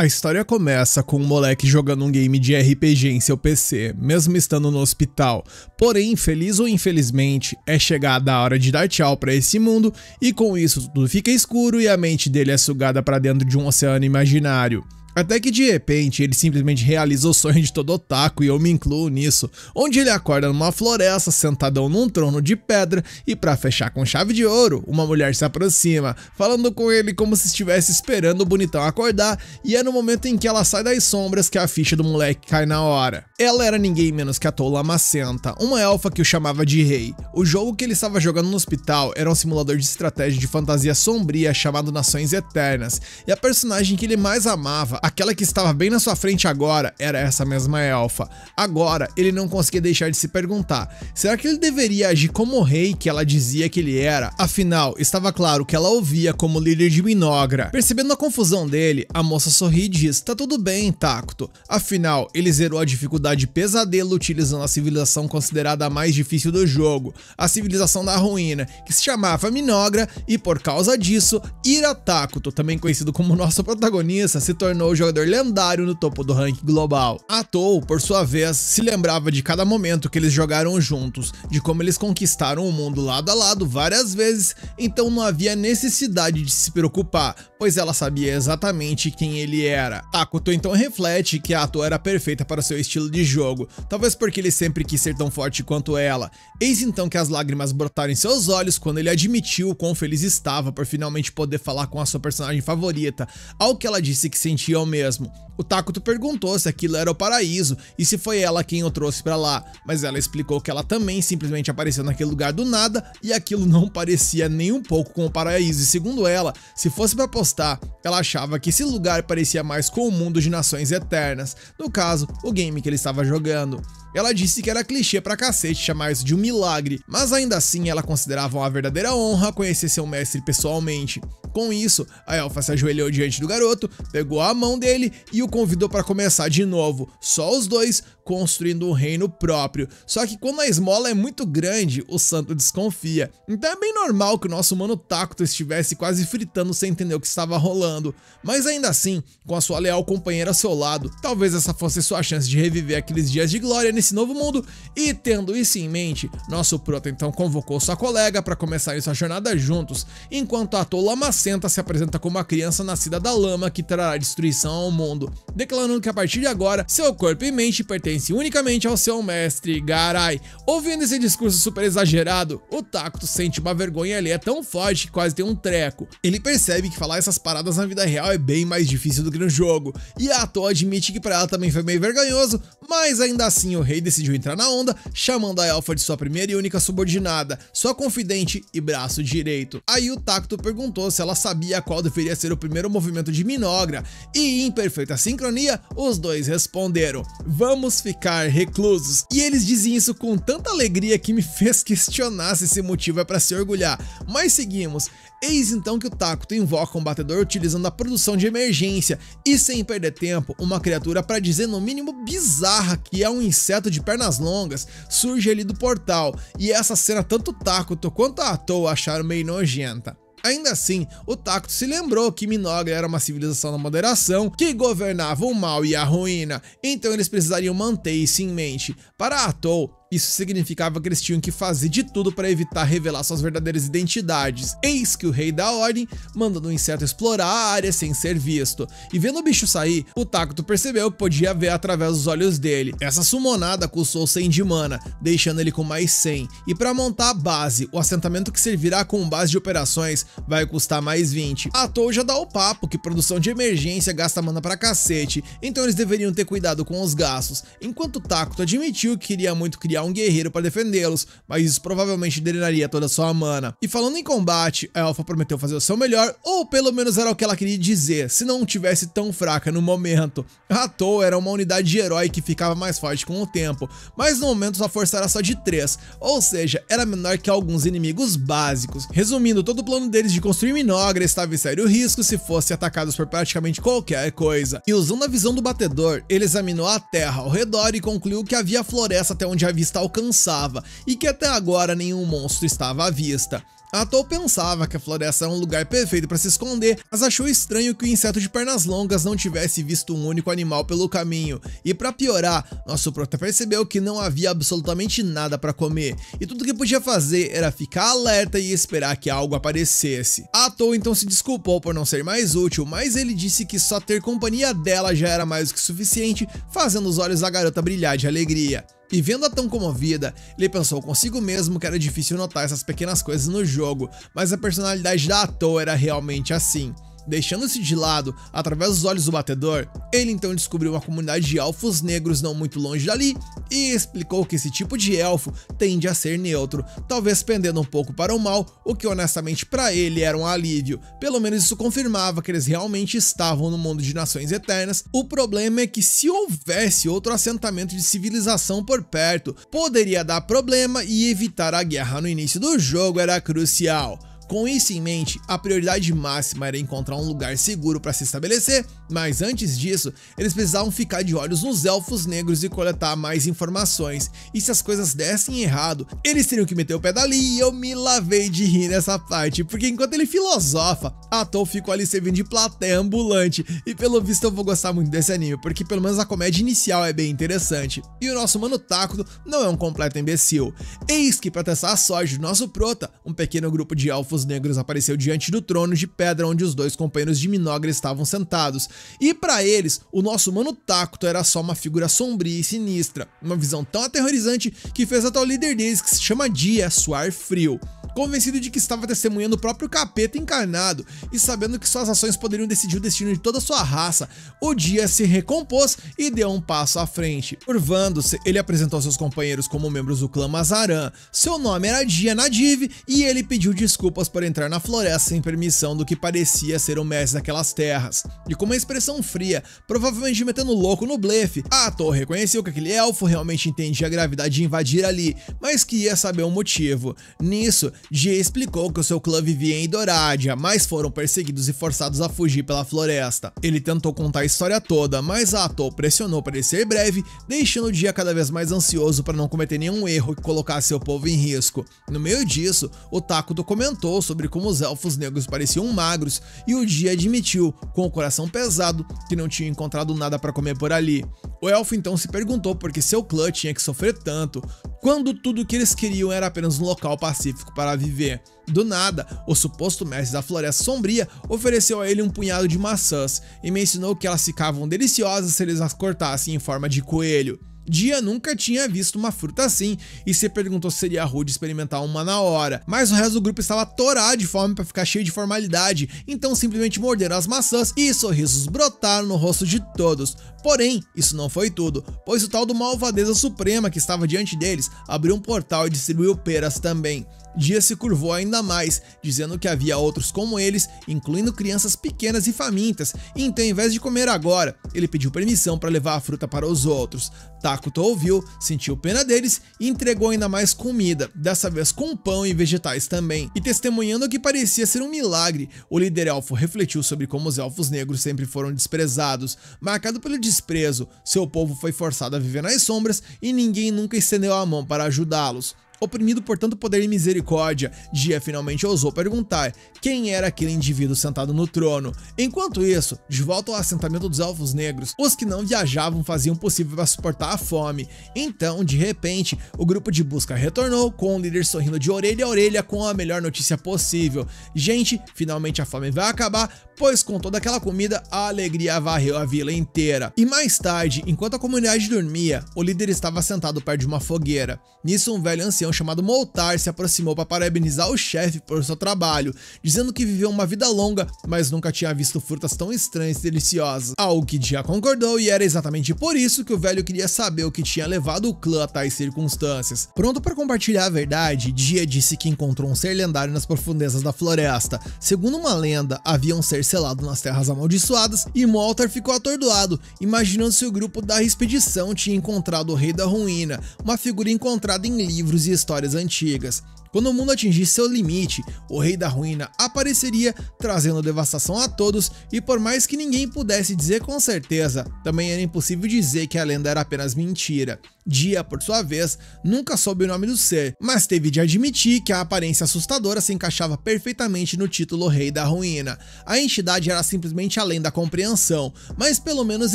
A história começa com um moleque jogando um game de RPG em seu PC, mesmo estando no hospital. Porém, feliz ou infelizmente, é chegada a hora de dar tchau pra esse mundo e com isso tudo fica escuro e a mente dele é sugada pra dentro de um oceano imaginário. Até que de repente ele simplesmente realiza o sonho de todo otaku e eu me incluo nisso, onde ele acorda numa floresta sentadão num trono de pedra e pra fechar com chave de ouro, uma mulher se aproxima, falando com ele como se estivesse esperando o bonitão acordar e é no momento em que ela sai das sombras que a ficha do moleque cai na hora. Ela era ninguém menos que a Tou Lamacenta, uma elfa que o chamava de rei. O jogo que ele estava jogando no hospital era um simulador de estratégia de fantasia sombria chamado Nações Eternas, e a personagem que ele mais amava, aquela que estava bem na sua frente agora, era essa mesma elfa. Agora, ele não conseguia deixar de se perguntar, será que ele deveria agir como o rei que ela dizia que ele era? Afinal, estava claro que ela ouvia como líder de Minogra. Percebendo a confusão dele, a moça sorri e diz, tá tudo bem, Tacto. Afinal, ele zerou a dificuldade pesadelo utilizando a civilização considerada a mais difícil do jogo, a civilização da ruína, que se chamava Minogra, e por causa disso, Ira Tacto, também conhecido como nosso protagonista, se tornou o jogador lendário no topo do ranking global. A Tou, por sua vez, se lembrava de cada momento que eles jogaram juntos, de como eles conquistaram o mundo lado a lado várias vezes, então não havia necessidade de se preocupar, pois ela sabia exatamente quem ele era. Tacto então reflete que a Tou era perfeita para o seu estilo de jogo, talvez porque ele sempre quis ser tão forte quanto ela. Eis então que as lágrimas brotaram em seus olhos quando ele admitiu o quão feliz estava por finalmente poder falar com a sua personagem favorita, ao que ela disse que sentia ao mesmo. O Tacto perguntou se aquilo era o paraíso e se foi ela quem o trouxe pra lá, mas ela explicou que ela também simplesmente apareceu naquele lugar do nada e aquilo não parecia nem um pouco com o paraíso, e segundo ela, se fosse pra apostar, ela achava que esse lugar parecia mais com o mundo de Nações Eternas, no caso, o game que ele estava jogando. Ela disse que era clichê pra cacete chamar isso de um milagre, mas ainda assim ela considerava uma verdadeira honra conhecer seu mestre pessoalmente. Com isso, a elfa se ajoelhou diante do garoto, pegou a mão dele e o convidou para começar de novo, só os dois construindo um reino próprio. Só que quando a esmola é muito grande, o santo desconfia. Então é bem normal que o nosso mano Tacto estivesse quase fritando sem entender o que estava rolando. Mas ainda assim, com a sua leal companheira ao seu lado, talvez essa fosse sua chance de reviver aqueles dias de glória nesse novo mundo. E tendo isso em mente, nosso proto então convocou sua colega para começarem sua jornada juntos, enquanto a Tou Lamacenta se apresenta como uma criança nascida da lama que trará destruição ao mundo, declarando que a partir de agora, seu corpo e mente pertencem unicamente ao seu mestre, Garai. Ouvindo esse discurso super exagerado, o Tacto sente uma vergonha ali, é tão forte que quase tem um treco. Ele percebe que falar essas paradas na vida real é bem mais difícil do que no jogo, e a Tou admite que pra ela também foi meio vergonhoso, mas ainda assim o rei decidiu entrar na onda, chamando a elfa de sua primeira e única subordinada, sua confidente e braço direito. Aí o Tacto perguntou se ela sabia qual deveria ser o primeiro movimento de Minogra, e em perfeita sincronia, os dois responderam, vamos ficar reclusos. E eles dizem isso com tanta alegria que me fez questionar se esse motivo é para se orgulhar, mas seguimos. Eis então que o Tacto invoca um batedor utilizando a produção de emergência e sem perder tempo, uma criatura para dizer no mínimo bizarra que é um inseto de pernas longas surge ali do portal, e essa cena tanto o Tacto quanto a Tou acharam meio nojenta. Ainda assim, o Tacto se lembrou que Minogra era uma civilização da moderação que governava o mal e a ruína, então eles precisariam manter isso em mente. Para a Tou, isso significava que eles tinham que fazer de tudo para evitar revelar suas verdadeiras identidades. Eis que o rei da ordem mandando o inseto explorar a área sem ser visto. E vendo o bicho sair, o Tacto percebeu que podia ver através dos olhos dele. Essa summonada custou 100 de mana, deixando ele com mais 100. E para montar a base, o assentamento que servirá como base de operações vai custar mais 20. A Tou já dá o papo que produção de emergência gasta mana pra cacete, então eles deveriam ter cuidado com os gastos. Enquanto o Tacto admitiu que queria muito criar um guerreiro para defendê-los, mas isso provavelmente drenaria toda a sua mana. E falando em combate, a elfa prometeu fazer o seu melhor, ou pelo menos era o que ela queria dizer, se não tivesse tão fraca no momento. A Tou era uma unidade de herói que ficava mais forte com o tempo, mas no momento sua força era só de 3, ou seja, era menor que alguns inimigos básicos. Resumindo, todo o plano deles de construir Minogra estava em sério risco se fossem atacados por praticamente qualquer coisa. E usando a visão do batedor, ele examinou a terra ao redor e concluiu que havia floresta até onde a vista alcançava, e que até agora nenhum monstro estava à vista. Atou pensava que a floresta era um lugar perfeito para se esconder, mas achou estranho que o inseto de pernas longas não tivesse visto um único animal pelo caminho. E para piorar, nosso prota percebeu que não havia absolutamente nada para comer, e tudo que podia fazer era ficar alerta e esperar que algo aparecesse. Atou então se desculpou por não ser mais útil, mas ele disse que só ter companhia dela já era mais do que suficiente, fazendo os olhos da garota brilhar de alegria. E vendo-a tão comovida, ele pensou consigo mesmo que era difícil notar essas pequenas coisas no jogo, mas a personalidade da Atou era realmente assim. Deixando-se de lado, através dos olhos do batedor, ele então descobriu uma comunidade de elfos negros não muito longe dali e explicou que esse tipo de elfo tende a ser neutro, talvez pendendo um pouco para o mal, o que honestamente para ele era um alívio. Pelo menos isso confirmava que eles realmente estavam no mundo de nações eternas. O problema é que se houvesse outro assentamento de civilização por perto, poderia dar problema e evitar a guerra no início do jogo era crucial. Com isso em mente, a prioridade máxima era encontrar um lugar seguro para se estabelecer, mas antes disso, eles precisavam ficar de olhos nos elfos negros e coletar mais informações. E se as coisas dessem errado, eles teriam que meter o pé dali, e eu me lavei de rir nessa parte, porque enquanto ele filosofa, Atou ficou ali servindo de plateia ambulante, e pelo visto eu vou gostar muito desse anime, porque pelo menos a comédia inicial é bem interessante. E o nosso mano Takuto não é um completo imbecil. Eis que para testar a sorte do nosso prota, um pequeno grupo de elfos negros apareceu diante do trono de pedra onde os dois companheiros de Minogra estavam sentados, e para eles, o nosso mano Takuto era só uma figura sombria e sinistra, uma visão tão aterrorizante que fez até o líder deles, que se chama Dia, suar frio. Convencido de que estava testemunhando o próprio capeta encarnado e sabendo que suas ações poderiam decidir o destino de toda a sua raça, o Dia se recompôs e deu um passo à frente. Curvando-se, ele apresentou seus companheiros como membros do clã Mazaran. Seu nome era Dia Nadiv e ele pediu desculpas por entrar na floresta sem permissão do que parecia ser o mestre daquelas terras. E com uma expressão fria, provavelmente metendo louco no blefe, Atou reconheceu que aquele elfo realmente entendia a gravidade de invadir ali, mas queria saber o motivo. Nisso, Dia explicou que o seu clã vivia em Doradia, mas foram perseguidos e forçados a fugir pela floresta. Ele tentou contar a história toda, mas Atou pressionou para ele ser breve, deixando o Dia cada vez mais ansioso para não cometer nenhum erro que colocasse seu povo em risco. No meio disso, o Takuto comentou sobre como os elfos negros pareciam magros e o Dia admitiu, com o coração pesado, que não tinha encontrado nada para comer por ali. O elfo então se perguntou por que seu clã tinha que sofrer tanto, quando tudo o que eles queriam era apenas um local pacífico para viver. Do nada, o suposto mestre da Floresta Sombria ofereceu a ele um punhado de maçãs e mencionou que elas ficavam deliciosas se eles as cortassem em forma de coelho. Dia nunca tinha visto uma fruta assim e se perguntou se seria rude experimentar uma na hora, mas o resto do grupo estava atorado de fome para ficar cheio de formalidade, então simplesmente morderam as maçãs e sorrisos brotaram no rosto de todos. Porém, isso não foi tudo, pois o tal do Malvadeza Suprema que estava diante deles abriu um portal e distribuiu peras também. Dia se curvou ainda mais, dizendo que havia outros como eles, incluindo crianças pequenas e famintas, e então, em vez de comer agora, ele pediu permissão para levar a fruta para os outros. Takuto ouviu, sentiu pena deles e entregou ainda mais comida, dessa vez com pão e vegetais também. E testemunhando o que parecia ser um milagre, o líder elfo refletiu sobre como os elfos negros sempre foram desprezados. Marcado pelo desprezo, seu povo foi forçado a viver nas sombras e ninguém nunca estendeu a mão para ajudá-los. Oprimido por tanto poder e misericórdia, Dia finalmente ousou perguntar quem era aquele indivíduo sentado no trono. Enquanto isso, de volta ao assentamento dos elfos negros, os que não viajavam faziam o possível para suportar a fome. Então, de repente, o grupo de busca retornou, com o líder sorrindo de orelha a orelha com a melhor notícia possível. Gente, finalmente a fome vai acabar, pois com toda aquela comida, a alegria varreu a vila inteira. E mais tarde, enquanto a comunidade dormia, o líder estava sentado perto de uma fogueira. Nisso, um velho ancião chamado Moltar se aproximou para parabenizar o chefe por seu trabalho, dizendo que viveu uma vida longa, mas nunca tinha visto frutas tão estranhas e deliciosas. Algo que Dia concordou, e era exatamente por isso que o velho queria saber o que tinha levado o clã a tais circunstâncias. Pronto para compartilhar a verdade, Dia disse que encontrou um ser lendário nas profundezas da floresta. Segundo uma lenda, havia um ser selado nas terras amaldiçoadas, e Moltar ficou atordoado, imaginando se o grupo da expedição tinha encontrado o Rei da Ruína, uma figura encontrada em livros e histórias antigas. Quando o mundo atingisse seu limite, o Rei da Ruína apareceria, trazendo devastação a todos, e por mais que ninguém pudesse dizer com certeza, também era impossível dizer que a lenda era apenas mentira. Dia, por sua vez, nunca soube o nome do ser, mas teve de admitir que a aparência assustadora se encaixava perfeitamente no título Rei da Ruína. A entidade era simplesmente além da compreensão, mas pelo menos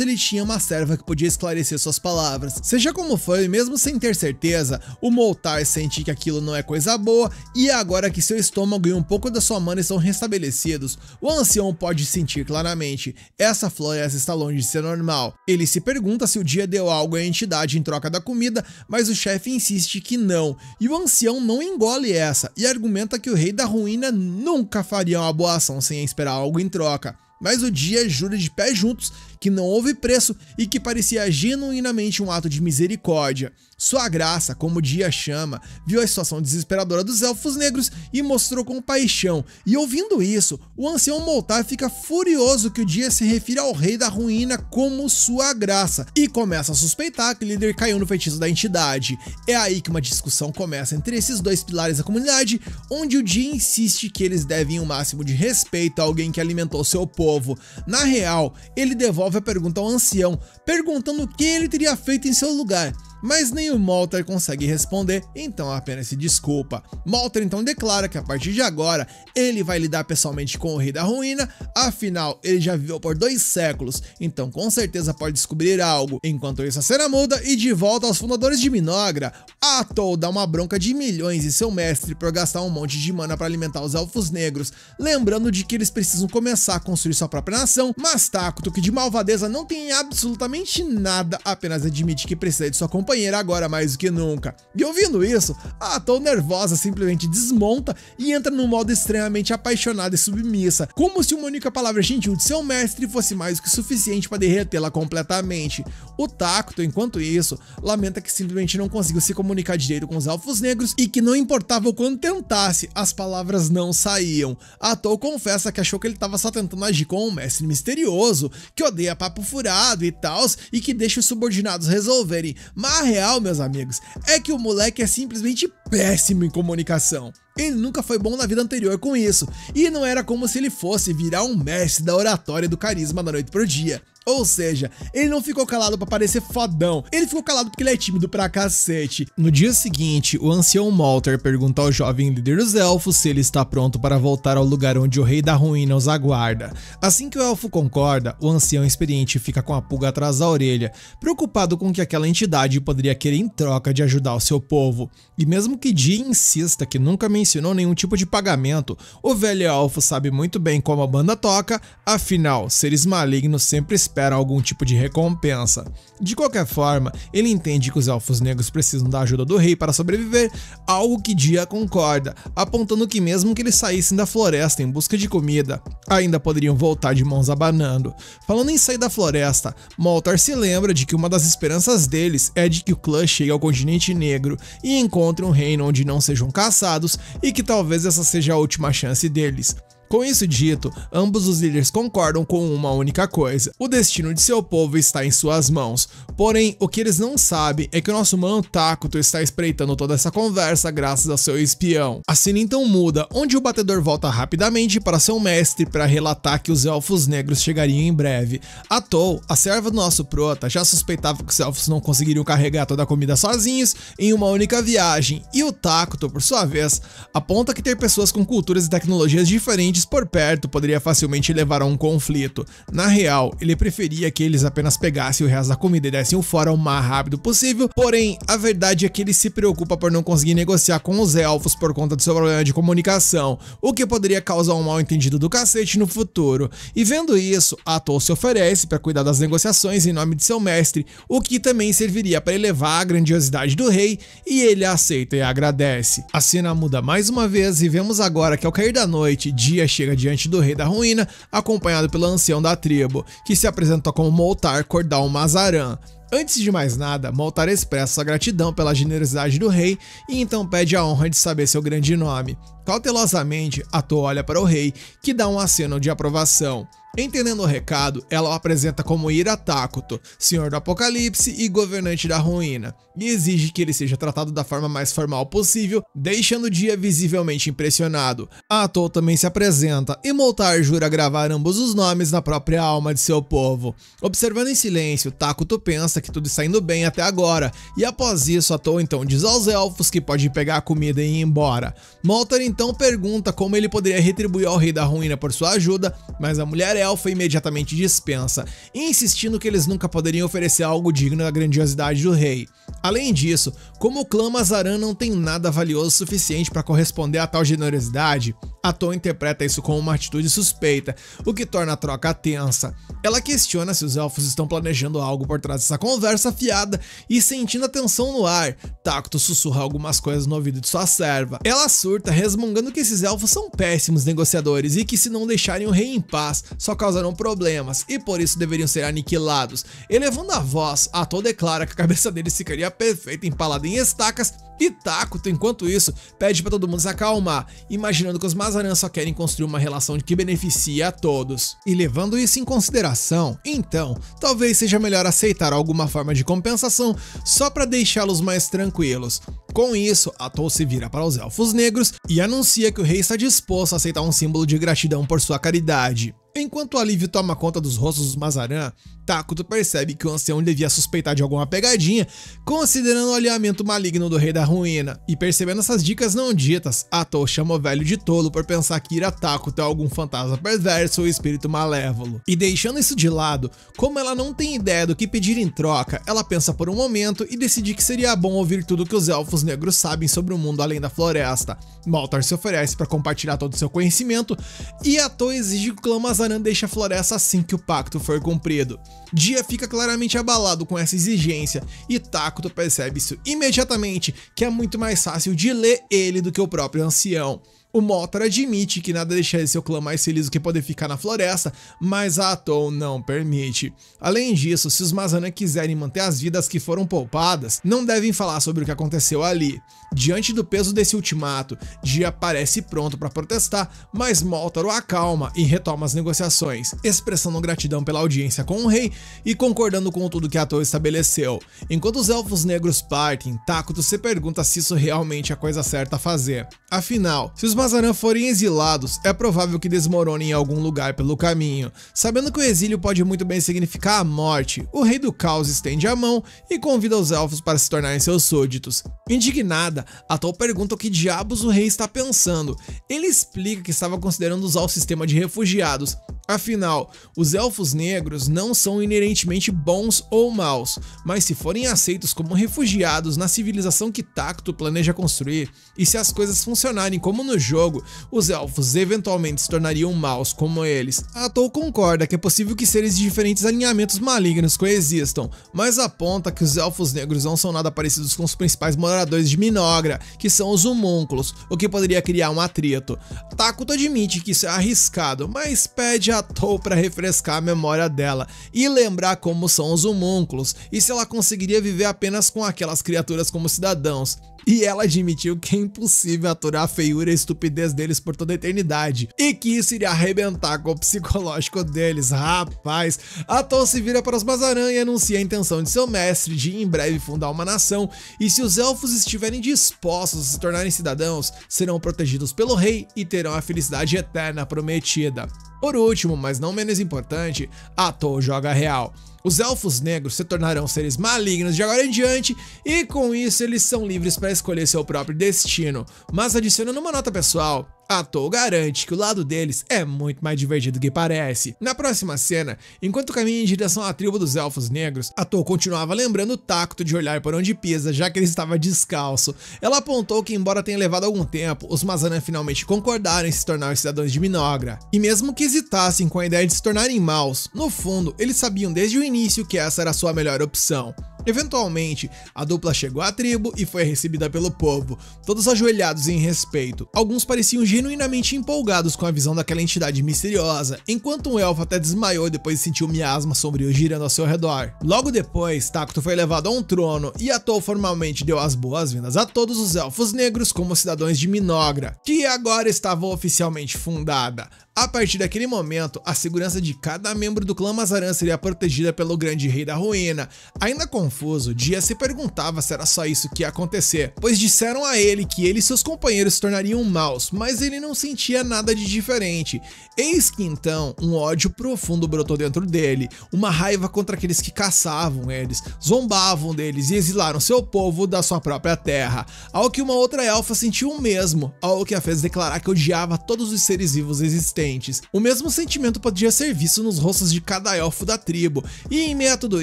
ele tinha uma serva que podia esclarecer suas palavras. Seja como foi, mesmo sem ter certeza, o Moltar sente que aquilo não é coisa boa, e agora que seu estômago e um pouco da sua mana estão restabelecidos, o ancião pode sentir claramente: essa floresta está longe de ser normal. Ele se pergunta se o dia deu algo à entidade em troca da comida, mas o chefe insiste que não, e o ancião não engole essa, e argumenta que o Rei da Ruína nunca faria uma boa ação sem esperar algo em troca. Mas o dia jura de pé juntos que não houve preço e que parecia genuinamente um ato de misericórdia. Sua graça, como o dia chama, viu a situação desesperadora dos elfos negros e mostrou compaixão, e ouvindo isso, o ancião Moltar fica furioso que o dia se refira ao Rei da Ruína como sua graça, e começa a suspeitar que o líder caiu no feitiço da entidade. É aí que uma discussão começa entre esses dois pilares da comunidade, onde o dia insiste que eles devem o máximo de respeito a alguém que alimentou seu povo. Na real, ele devolve a pergunta ao ancião, perguntando o que ele teria feito em seu lugar, mas nem o Moltar consegue responder, então apenas se desculpa. Moltar então declara que a partir de agora ele vai lidar pessoalmente com o Rei da Ruína, afinal ele já viveu por 2 séculos, então com certeza pode descobrir algo. Enquanto isso, a cena muda e de volta aos fundadores de Minogra, Atol dá uma bronca de milhões em seu mestre por gastar um monte de mana para alimentar os elfos negros, lembrando de que eles precisam começar a construir sua própria nação, mas Takuto, que de malvadeza não tem absolutamente nada, apenas admite que precisa de sua companheira agora mais do que nunca. E ouvindo isso, a Atol nervosa simplesmente desmonta e entra num modo extremamente apaixonada e submissa, como se uma única palavra gentil de seu mestre fosse mais do que suficiente para derretê-la completamente. O Takuto, enquanto isso, lamenta que simplesmente não conseguiu se comunicar direito com os elfos negros e que não importava o quanto tentasse, as palavras não saíam. A Atol confessa que achou que ele estava só tentando agir com um mestre misterioso, que odeia papo furado e tals, e que deixa os subordinados resolverem, mas a real, meus amigos, é que o moleque é simplesmente péssimo em comunicação. Ele nunca foi bom na vida anterior com isso, e não era como se ele fosse virar um mestre da oratória do carisma da noite pro dia. Ou seja, ele não ficou calado pra parecer fodão, ele ficou calado porque ele é tímido pra cacete. No dia seguinte, o ancião Moltar pergunta ao jovem líder dos elfos se ele está pronto para voltar ao lugar onde o Rei da Ruína os aguarda. Assim que o elfo concorda, o ancião experiente fica com a pulga atrás da orelha, preocupado com o que aquela entidade poderia querer em troca de ajudar o seu povo. E mesmo que Dia insista que nunca mencionou nenhum tipo de pagamento, o velho elfo sabe muito bem como a banda toca, afinal, seres malignos sempre esperam algum tipo de recompensa. De qualquer forma, ele entende que os elfos negros precisam da ajuda do rei para sobreviver, algo que Dia concorda, apontando que mesmo que eles saíssem da floresta em busca de comida, ainda poderiam voltar de mãos abanando. Falando em sair da floresta, Moltar se lembra de que uma das esperanças deles é de que o clã chegue ao continente negro e encontre um reino onde não sejam caçados, e que talvez essa seja a última chance deles. Com isso dito, ambos os líderes concordam com uma única coisa: o destino de seu povo está em suas mãos. Porém, o que eles não sabem é que o nosso mano Takuto está espreitando toda essa conversa graças ao seu espião. A cena então muda, onde o batedor volta rapidamente para seu mestre para relatar que os elfos negros chegariam em breve. Atol, a serva do nosso prota, já suspeitava que os elfos não conseguiriam carregar toda a comida sozinhos em uma única viagem, e o Takuto, por sua vez, aponta que ter pessoas com culturas e tecnologias diferentes por perto poderia facilmente levar a um conflito. Na real, ele preferia que eles apenas pegassem o resto da comida e dessem o fora o mais rápido possível, porém, a verdade é que ele se preocupa por não conseguir negociar com os elfos por conta do seu problema de comunicação, o que poderia causar um mal entendido do cacete no futuro. E vendo isso, Atol se oferece para cuidar das negociações em nome de seu mestre, o que também serviria para elevar a grandiosidade do rei, e ele aceita e agradece. A cena muda mais uma vez e vemos agora que ao cair da noite, Dia chega diante do Rei da Ruína, acompanhado pelo ancião da tribo, que se apresenta como Moltar Cordal Mazaran. Antes de mais nada, Moltar expressa sua gratidão pela generosidade do rei e então pede a honra de saber seu grande nome. Cautelosamente, Atol olha para o rei, que dá um aceno de aprovação. Entendendo o recado, ela o apresenta como Ira Takuto, Senhor do Apocalipse e governante da ruína, e exige que ele seja tratado da forma mais formal possível, deixando o dia visivelmente impressionado. Atou também se apresenta e Moltar jura gravar ambos os nomes na própria alma de seu povo. Observando em silêncio, Takuto pensa que tudo está indo bem até agora, e após isso Atou então diz aos elfos que pode pegar a comida e ir embora. Moltar então pergunta como ele poderia retribuir ao rei da ruína por sua ajuda, mas a mulher elfa imediatamente dispensa, insistindo que eles nunca poderiam oferecer algo digno da grandiosidade do rei. Além disso, como o clã Mazaran não tem nada valioso o suficiente para corresponder a tal generosidade, Atou interpreta isso como uma atitude suspeita, o que torna a troca tensa. Ela questiona se os elfos estão planejando algo por trás dessa conversa fiada e, sentindo a tensão no ar, Takuto sussurra algumas coisas no ouvido de sua serva. Ela surta, resmungando que esses elfos são péssimos negociadores e que, se não deixarem o rei em paz, só causarão problemas e por isso deveriam ser aniquilados. Elevando a voz, Atou declara que a cabeça deles ficaria perfeita empalada em estacas, e Takuto, enquanto isso, pede para todo mundo se acalmar, imaginando que os Mazaran só querem construir uma relação que beneficie a todos. E levando isso em consideração, então, talvez seja melhor aceitar alguma forma de compensação só para deixá-los mais tranquilos. Com isso, Atou se vira para os elfos negros e anuncia que o rei está disposto a aceitar um símbolo de gratidão por sua caridade. Enquanto o alívio toma conta dos rostos dos Mazaran, Takuto percebe que o ancião devia suspeitar de alguma pegadinha, considerando o alinhamento maligno do rei da ruína, e percebendo essas dicas não ditas, Atou chama o velho de tolo por pensar que Ira Takuto é algum fantasma perverso ou espírito malévolo. E deixando isso de lado, como ela não tem ideia do que pedir em troca, ela pensa por um momento e decide que seria bom ouvir tudo que os elfos negros sabem sobre o mundo além da floresta. Moltar se oferece para compartilhar todo o seu conhecimento, e Atou exige que o clã Mazaran deixe a floresta assim que o pacto for cumprido. Dia fica claramente abalado com essa exigência, e Takuto percebe isso imediatamente, que é muito mais fácil de ler ele do que o próprio ancião. O Moltar admite que nada deixaria seu clã mais feliz do que poder ficar na floresta, mas a Atou não permite. Além disso, se os Mazaran quiserem manter as vidas que foram poupadas, não devem falar sobre o que aconteceu ali. Diante do peso desse ultimato, Dia parece pronto para protestar, mas Moltar o acalma e retoma as negociações, expressando gratidão pela audiência com o rei e concordando com tudo que Atou estabeleceu. Enquanto os elfos negros partem, Takuto se pergunta se isso realmente é a coisa certa a fazer. Afinal, se os Mazaran forem exilados, é provável que desmoronem em algum lugar pelo caminho. Sabendo que o exílio pode muito bem significar a morte, o rei do caos estende a mão e convida os elfos para se tornarem seus súditos. Indignada, Atou pergunta o que diabos o rei está pensando. Ele explica que estava considerando usar o sistema de refugiados. Afinal, os elfos negros não são inerentemente bons ou maus, mas se forem aceitos como refugiados na civilização que Takuto planeja construir, e se as coisas funcionarem como no jogo, os elfos eventualmente se tornariam maus como eles. Atou concorda que é possível que seres de diferentes alinhamentos malignos coexistam, mas aponta que os elfos negros não são nada parecidos com os principais moradores de Minogra, que são os homúnculos, o que poderia criar um atrito. Takuto admite que isso é arriscado, mas pede a Atou para refrescar a memória dela e lembrar como são os homúnculos e se ela conseguiria viver apenas com aquelas criaturas como cidadãos. E ela admitiu que é impossível aturar a feiura e a estupidez deles por toda a eternidade, e que isso iria arrebentar com o psicológico deles. Rapaz, Atou se vira para os Mazaran e anuncia a intenção de seu mestre de em breve fundar uma nação, e se os elfos estiverem dispostos a se tornarem cidadãos, serão protegidos pelo rei e terão a felicidade eterna prometida. Por último, mas não menos importante, Atou joga real. Os elfos negros se tornarão seres malignos de agora em diante e com isso eles são livres para escolher seu próprio destino. Mas adicionando uma nota pessoal, Atou garante que o lado deles é muito mais divertido do que parece. Na próxima cena, enquanto caminha em direção à tribo dos elfos negros, Atou continuava lembrando o Takuto de olhar por onde pisa, já que ele estava descalço. Ela apontou que, embora tenha levado algum tempo, os Mazaran finalmente concordaram em se tornar os cidadãos de Minogra. E mesmo que hesitassem com a ideia de se tornarem maus, no fundo, eles sabiam desde o início que essa era a sua melhor opção. Eventualmente, a dupla chegou à tribo e foi recebida pelo povo, todos ajoelhados em respeito. Alguns pareciam genuinamente empolgados com a visão daquela entidade misteriosa, enquanto um elfo até desmaiou depois de sentir um miasma sombrio girando ao seu redor. Logo depois, Takuto foi levado a um trono e Atou formalmente deu as boas-vindas a todos os elfos negros como cidadãos de Minogra, que agora estava oficialmente fundada. A partir daquele momento, a segurança de cada membro do clã Mazaran seria protegida pelo grande rei da ruína. Ainda confuso, Dia se perguntava se era só isso que ia acontecer, pois disseram a ele que ele e seus companheiros se tornariam maus, mas ele não sentia nada de diferente. Eis que então, um ódio profundo brotou dentro dele, uma raiva contra aqueles que caçavam eles, zombavam deles e exilaram seu povo da sua própria terra. Ao que uma outra elfa sentiu o mesmo, algo que a fez declarar que odiava todos os seres vivos existentes. O mesmo sentimento podia ser visto nos rostos de cada elfo da tribo, e em meio a tudo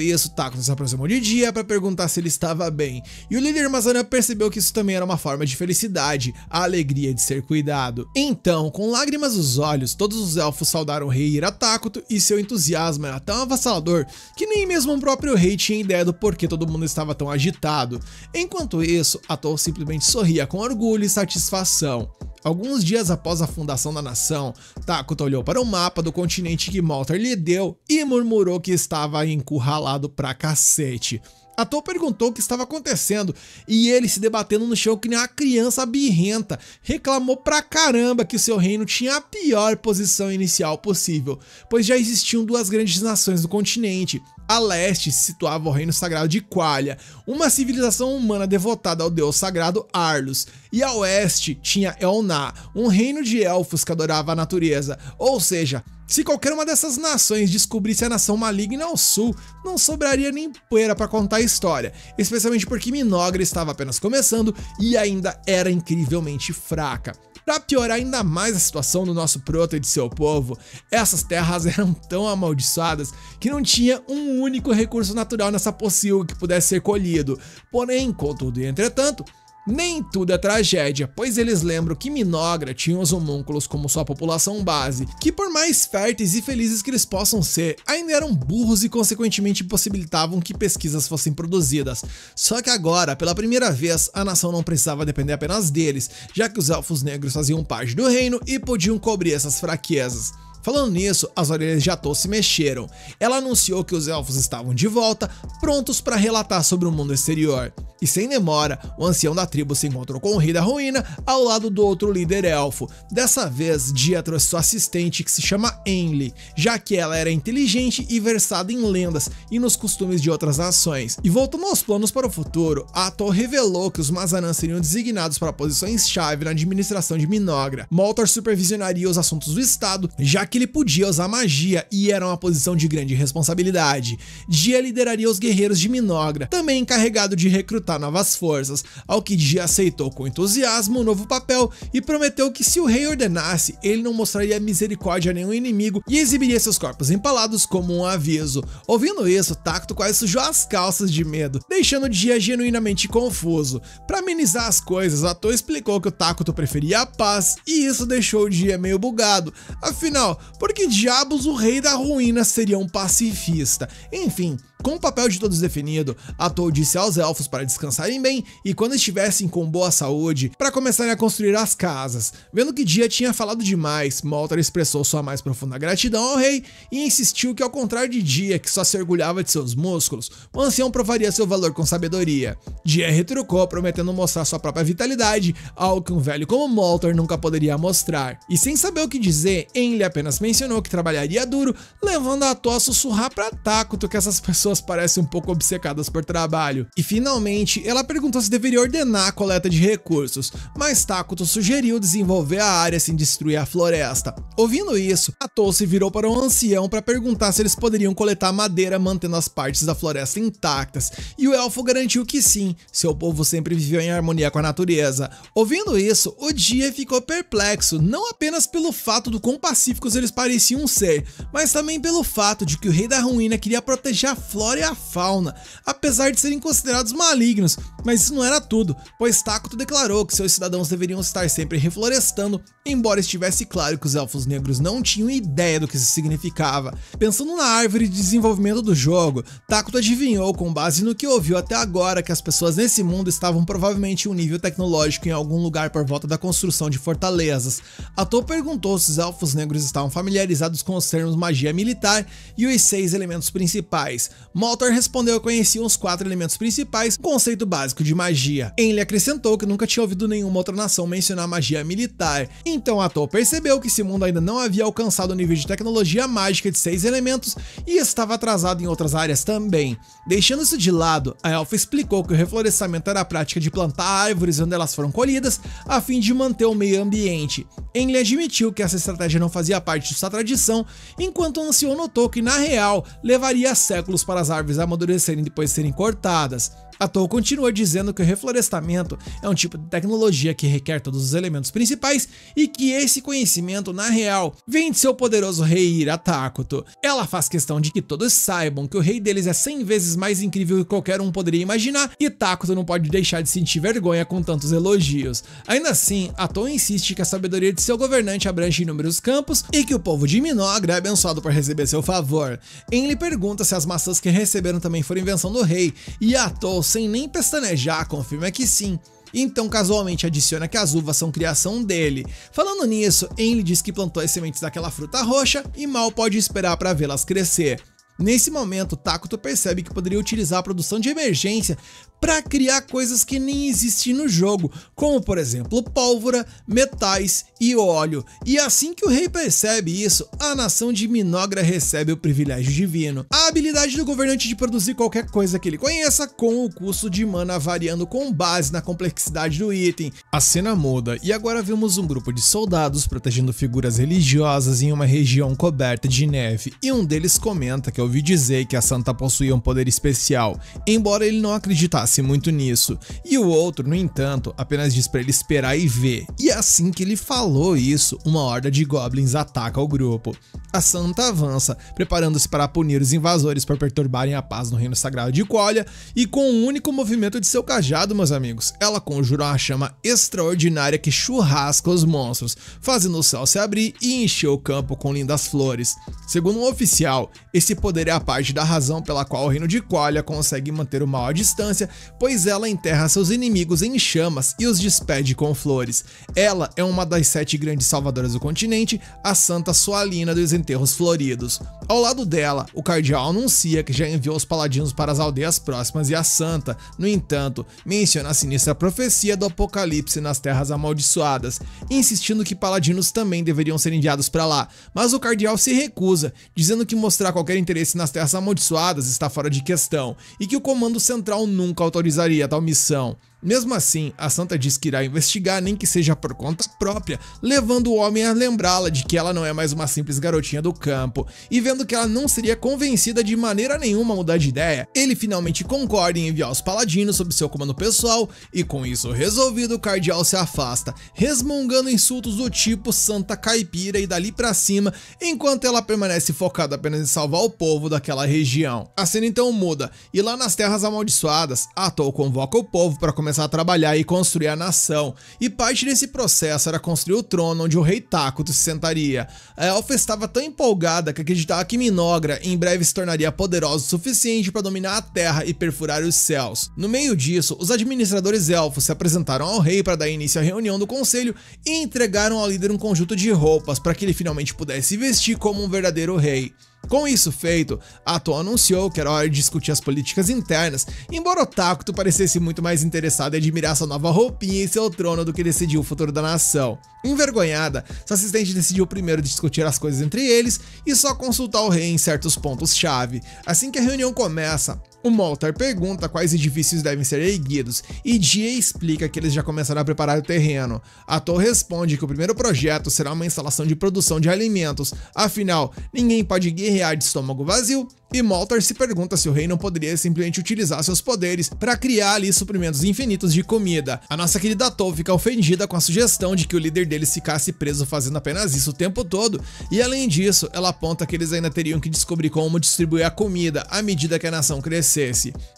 isso, Takuto se aproximou de Dia para perguntar se ele estava bem, e o líder Mazaran percebeu que isso também era uma forma de felicidade, a alegria de ser cuidado. Então, com lágrimas nos olhos, todos os elfos saudaram o rei Ira Takuto, e seu entusiasmo era tão avassalador que nem mesmo o próprio rei tinha ideia do porquê todo mundo estava tão agitado. Enquanto isso, Atou simplesmente sorria com orgulho e satisfação. Alguns dias após a fundação da nação, Takuto olhou para o mapa do continente que Moltar lhe deu e murmurou que estava encurralado pra cacete. Atou perguntou o que estava acontecendo e ele, se debatendo no chão que nem uma criança birrenta, reclamou pra caramba que o seu reino tinha a pior posição inicial possível, pois já existiam duas grandes nações no continente. A leste se situava o reino sagrado de Qualia, uma civilização humana devotada ao deus sagrado Arlus, e a oeste tinha Elna, um reino de elfos que adorava a natureza. Ou seja, se qualquer uma dessas nações descobrisse a nação maligna ao sul, não sobraria nem poeira para contar a história, especialmente porque Minogra estava apenas começando e ainda era incrivelmente fraca. Para piorar ainda mais a situação do nosso Proto e de seu povo, essas terras eram tão amaldiçoadas que não tinha um único recurso natural nessa pocilga que pudesse ser colhido. Porém, contudo e entretanto, nem tudo é tragédia, pois eles lembram que Minogra tinha os homúnculos como sua população base, que por mais férteis e felizes que eles possam ser, ainda eram burros e consequentemente impossibilitavam que pesquisas fossem produzidas. Só que agora, pela primeira vez, a nação não precisava depender apenas deles, já que os elfos negros faziam parte do reino e podiam cobrir essas fraquezas. Falando nisso, as orelhas de Atou se mexeram. Ela anunciou que os elfos estavam de volta, prontos para relatar sobre o mundo exterior. E sem demora, o ancião da tribo se encontrou com o rei da ruína ao lado do outro líder elfo. Dessa vez, Dia trouxe sua assistente, que se chama Enli, já que ela era inteligente e versada em lendas e nos costumes de outras nações. E voltando aos planos para o futuro, Atou revelou que os Mazaran seriam designados para posições-chave na administração de Minogra. Moltar supervisionaria os assuntos do estado, já que ele podia usar magia e era uma posição de grande responsabilidade. Dia lideraria os guerreiros de Minogra, também encarregado de recrutar novas forças, ao que Dia aceitou com entusiasmo o novo papel e prometeu que, se o rei ordenasse, ele não mostraria misericórdia a nenhum inimigo e exibiria seus corpos empalados como um aviso. Ouvindo isso, Takuto quase sujou as calças de medo, deixando Dia genuinamente confuso. Para amenizar as coisas, Atou explicou que o Takuto preferia a paz e isso deixou o Dia meio bugado. Afinal, por que diabos o rei da ruína seria um pacifista? Enfim, com o papel de todos definido, Atou disse aos elfos para descansarem bem e, quando estivessem com boa saúde, para começarem a construir as casas. Vendo que Dia tinha falado demais, Moltar expressou sua mais profunda gratidão ao rei e insistiu que, ao contrário de Dia, que só se orgulhava de seus músculos, o ancião provaria seu valor com sabedoria. Dia retrucou, prometendo mostrar sua própria vitalidade, algo que um velho como Moltar nunca poderia mostrar. E sem saber o que dizer, Enli apenas mencionou que trabalharia duro, levando Atou a sussurrar para Takuto que essas pessoas parecem um pouco obcecadas por trabalho. E finalmente, ela perguntou se deveria ordenar a coleta de recursos, mas Takuto sugeriu desenvolver a área sem destruir a floresta. Ouvindo isso, Atou se virou para um ancião para perguntar se eles poderiam coletar madeira mantendo as partes da floresta intactas, e o elfo garantiu que sim, seu povo sempre viveu em harmonia com a natureza. Ouvindo isso, o Dia ficou perplexo, não apenas pelo fato do quão pacíficos eles pareciam ser, mas também pelo fato de que o rei da ruína queria proteger a flora e a fauna, apesar de serem considerados malignos. Mas isso não era tudo, pois Takuto declarou que seus cidadãos deveriam estar sempre reflorestando, embora estivesse claro que os elfos negros não tinham ideia do que isso significava. Pensando na árvore de desenvolvimento do jogo, Takuto adivinhou, com base no que ouviu até agora, que as pessoas nesse mundo estavam provavelmente em um nível tecnológico em algum lugar por volta da construção de fortalezas. Atou perguntou se os elfos negros estavam familiarizados com os termos magia militar e os 6 elementos principais. Moltar respondeu que conhecia os 4 elementos principais, conceito básico de magia. Enlil acrescentou que nunca tinha ouvido nenhuma outra nação mencionar magia militar, então Atol percebeu que esse mundo ainda não havia alcançado o nível de tecnologia mágica de 6 elementos e estava atrasado em outras áreas também. Deixando isso de lado, a elfa explicou que o reflorestamento era a prática de plantar árvores onde elas foram colhidas, a fim de manter o meio ambiente. Enlil admitiu que essa estratégia não fazia parte de sua tradição, enquanto o ancião notou que, na real, levaria séculos para as árvores amadurecerem depois de serem cortadas. Atol continua dizendo que o reflorestamento é um tipo de tecnologia que requer todos os elementos principais e que esse conhecimento, na real, vem de seu poderoso rei Ira Takuto. Ela faz questão de que todos saibam que o rei deles é 100 vezes mais incrível que qualquer um poderia imaginar e Takuto não pode deixar de sentir vergonha com tantos elogios. Ainda assim, Atol insiste que a sabedoria de seu governante abrange inúmeros campos e que o povo de Minogra é abençoado por receber seu favor. Enlil pergunta se as maçãs que receberam também foram invenção do rei e Atol, sem nem pestanejar, confirma que sim. Então casualmente adiciona que as uvas são criação dele. Falando nisso, Enlil diz que plantou as sementes daquela fruta roxa e mal pode esperar para vê-las crescer. Nesse momento, Takuto percebe que poderia utilizar a produção de emergência para criar coisas que nem existem no jogo, como por exemplo pólvora, metais e óleo. E assim que o rei percebe isso, a nação de Minogra recebe o privilégio divino, a habilidade do governante de produzir qualquer coisa que ele conheça, com o custo de mana variando com base na complexidade do item. A cena muda e agora vemos um grupo de soldados protegendo figuras religiosas em uma região coberta de neve, e um deles comenta que ouviu dizer que a santa possuía um poder especial, embora ele não acreditasse muito nisso, e o outro, no entanto, apenas diz para ele esperar e ver. E assim que ele falou isso, uma horda de goblins ataca o grupo. A santa avança, preparando-se para punir os invasores por perturbarem a paz no reino sagrado de Qualia, e com um único movimento de seu cajado, meus amigos, ela conjura uma chama extraordinária que churrasca os monstros, fazendo o céu se abrir e encher o campo com lindas flores. Segundo um oficial, esse poder é a parte da razão pela qual o reino de Qualia consegue manter o mal à distância, pois ela enterra seus inimigos em chamas e os despede com flores. Ela é uma das 7 grandes salvadoras do continente, a Santa Sualina dos Enterros Floridos. Ao lado dela, o cardeal anuncia que já enviou os paladinos para as aldeias próximas e a santa, no entanto, menciona a sinistra profecia do apocalipse nas terras amaldiçoadas, insistindo que paladinos também deveriam ser enviados para lá, mas o cardeal se recusa, dizendo que mostrar qualquer interesse nas terras amaldiçoadas está fora de questão e que o comando central nunca autorizaria tal missão. Mesmo assim, a santa diz que irá investigar, nem que seja por conta própria, levando o homem a lembrá-la de que ela não é mais uma simples garotinha do campo, e vendo que ela não seria convencida de maneira nenhuma a mudar de ideia, ele finalmente concorda em enviar os paladinos sob seu comando pessoal, e com isso resolvido, o cardeal se afasta, resmungando insultos do tipo santa caipira e dali pra cima, enquanto ela permanece focada apenas em salvar o povo daquela região. A cena então muda, e lá nas terras amaldiçoadas, Atol convoca o povo para começar a trabalhar e construir a nação, e parte desse processo era construir o trono onde o rei Takuto se sentaria. A elfa estava tão empolgada que acreditava que Minogra em breve se tornaria poderosa o suficiente para dominar a terra e perfurar os céus. No meio disso, os administradores elfos se apresentaram ao rei para dar início à reunião do conselho e entregaram ao líder um conjunto de roupas para que ele finalmente pudesse vestir como um verdadeiro rei. Com isso feito, Atol anunciou que era hora de discutir as políticas internas, embora o Takuto parecesse muito mais interessado em admirar sua nova roupinha e seu trono do que decidir o futuro da nação. Envergonhada, sua assistente decidiu primeiro discutir as coisas entre eles e só consultar o rei em certos pontos-chave. Assim que a reunião começa, o Moltar pergunta quais edifícios devem ser erguidos, e Jie explica que eles já começaram a preparar o terreno. Atol responde que o primeiro projeto será uma instalação de produção de alimentos, afinal, ninguém pode guerrear de estômago vazio, e Moltar se pergunta se o rei não poderia simplesmente utilizar seus poderes para criar ali suprimentos infinitos de comida. A nossa querida Atol fica ofendida com a sugestão de que o líder deles ficasse preso fazendo apenas isso o tempo todo, e além disso, ela aponta que eles ainda teriam que descobrir como distribuir a comida à medida que a nação crescesse.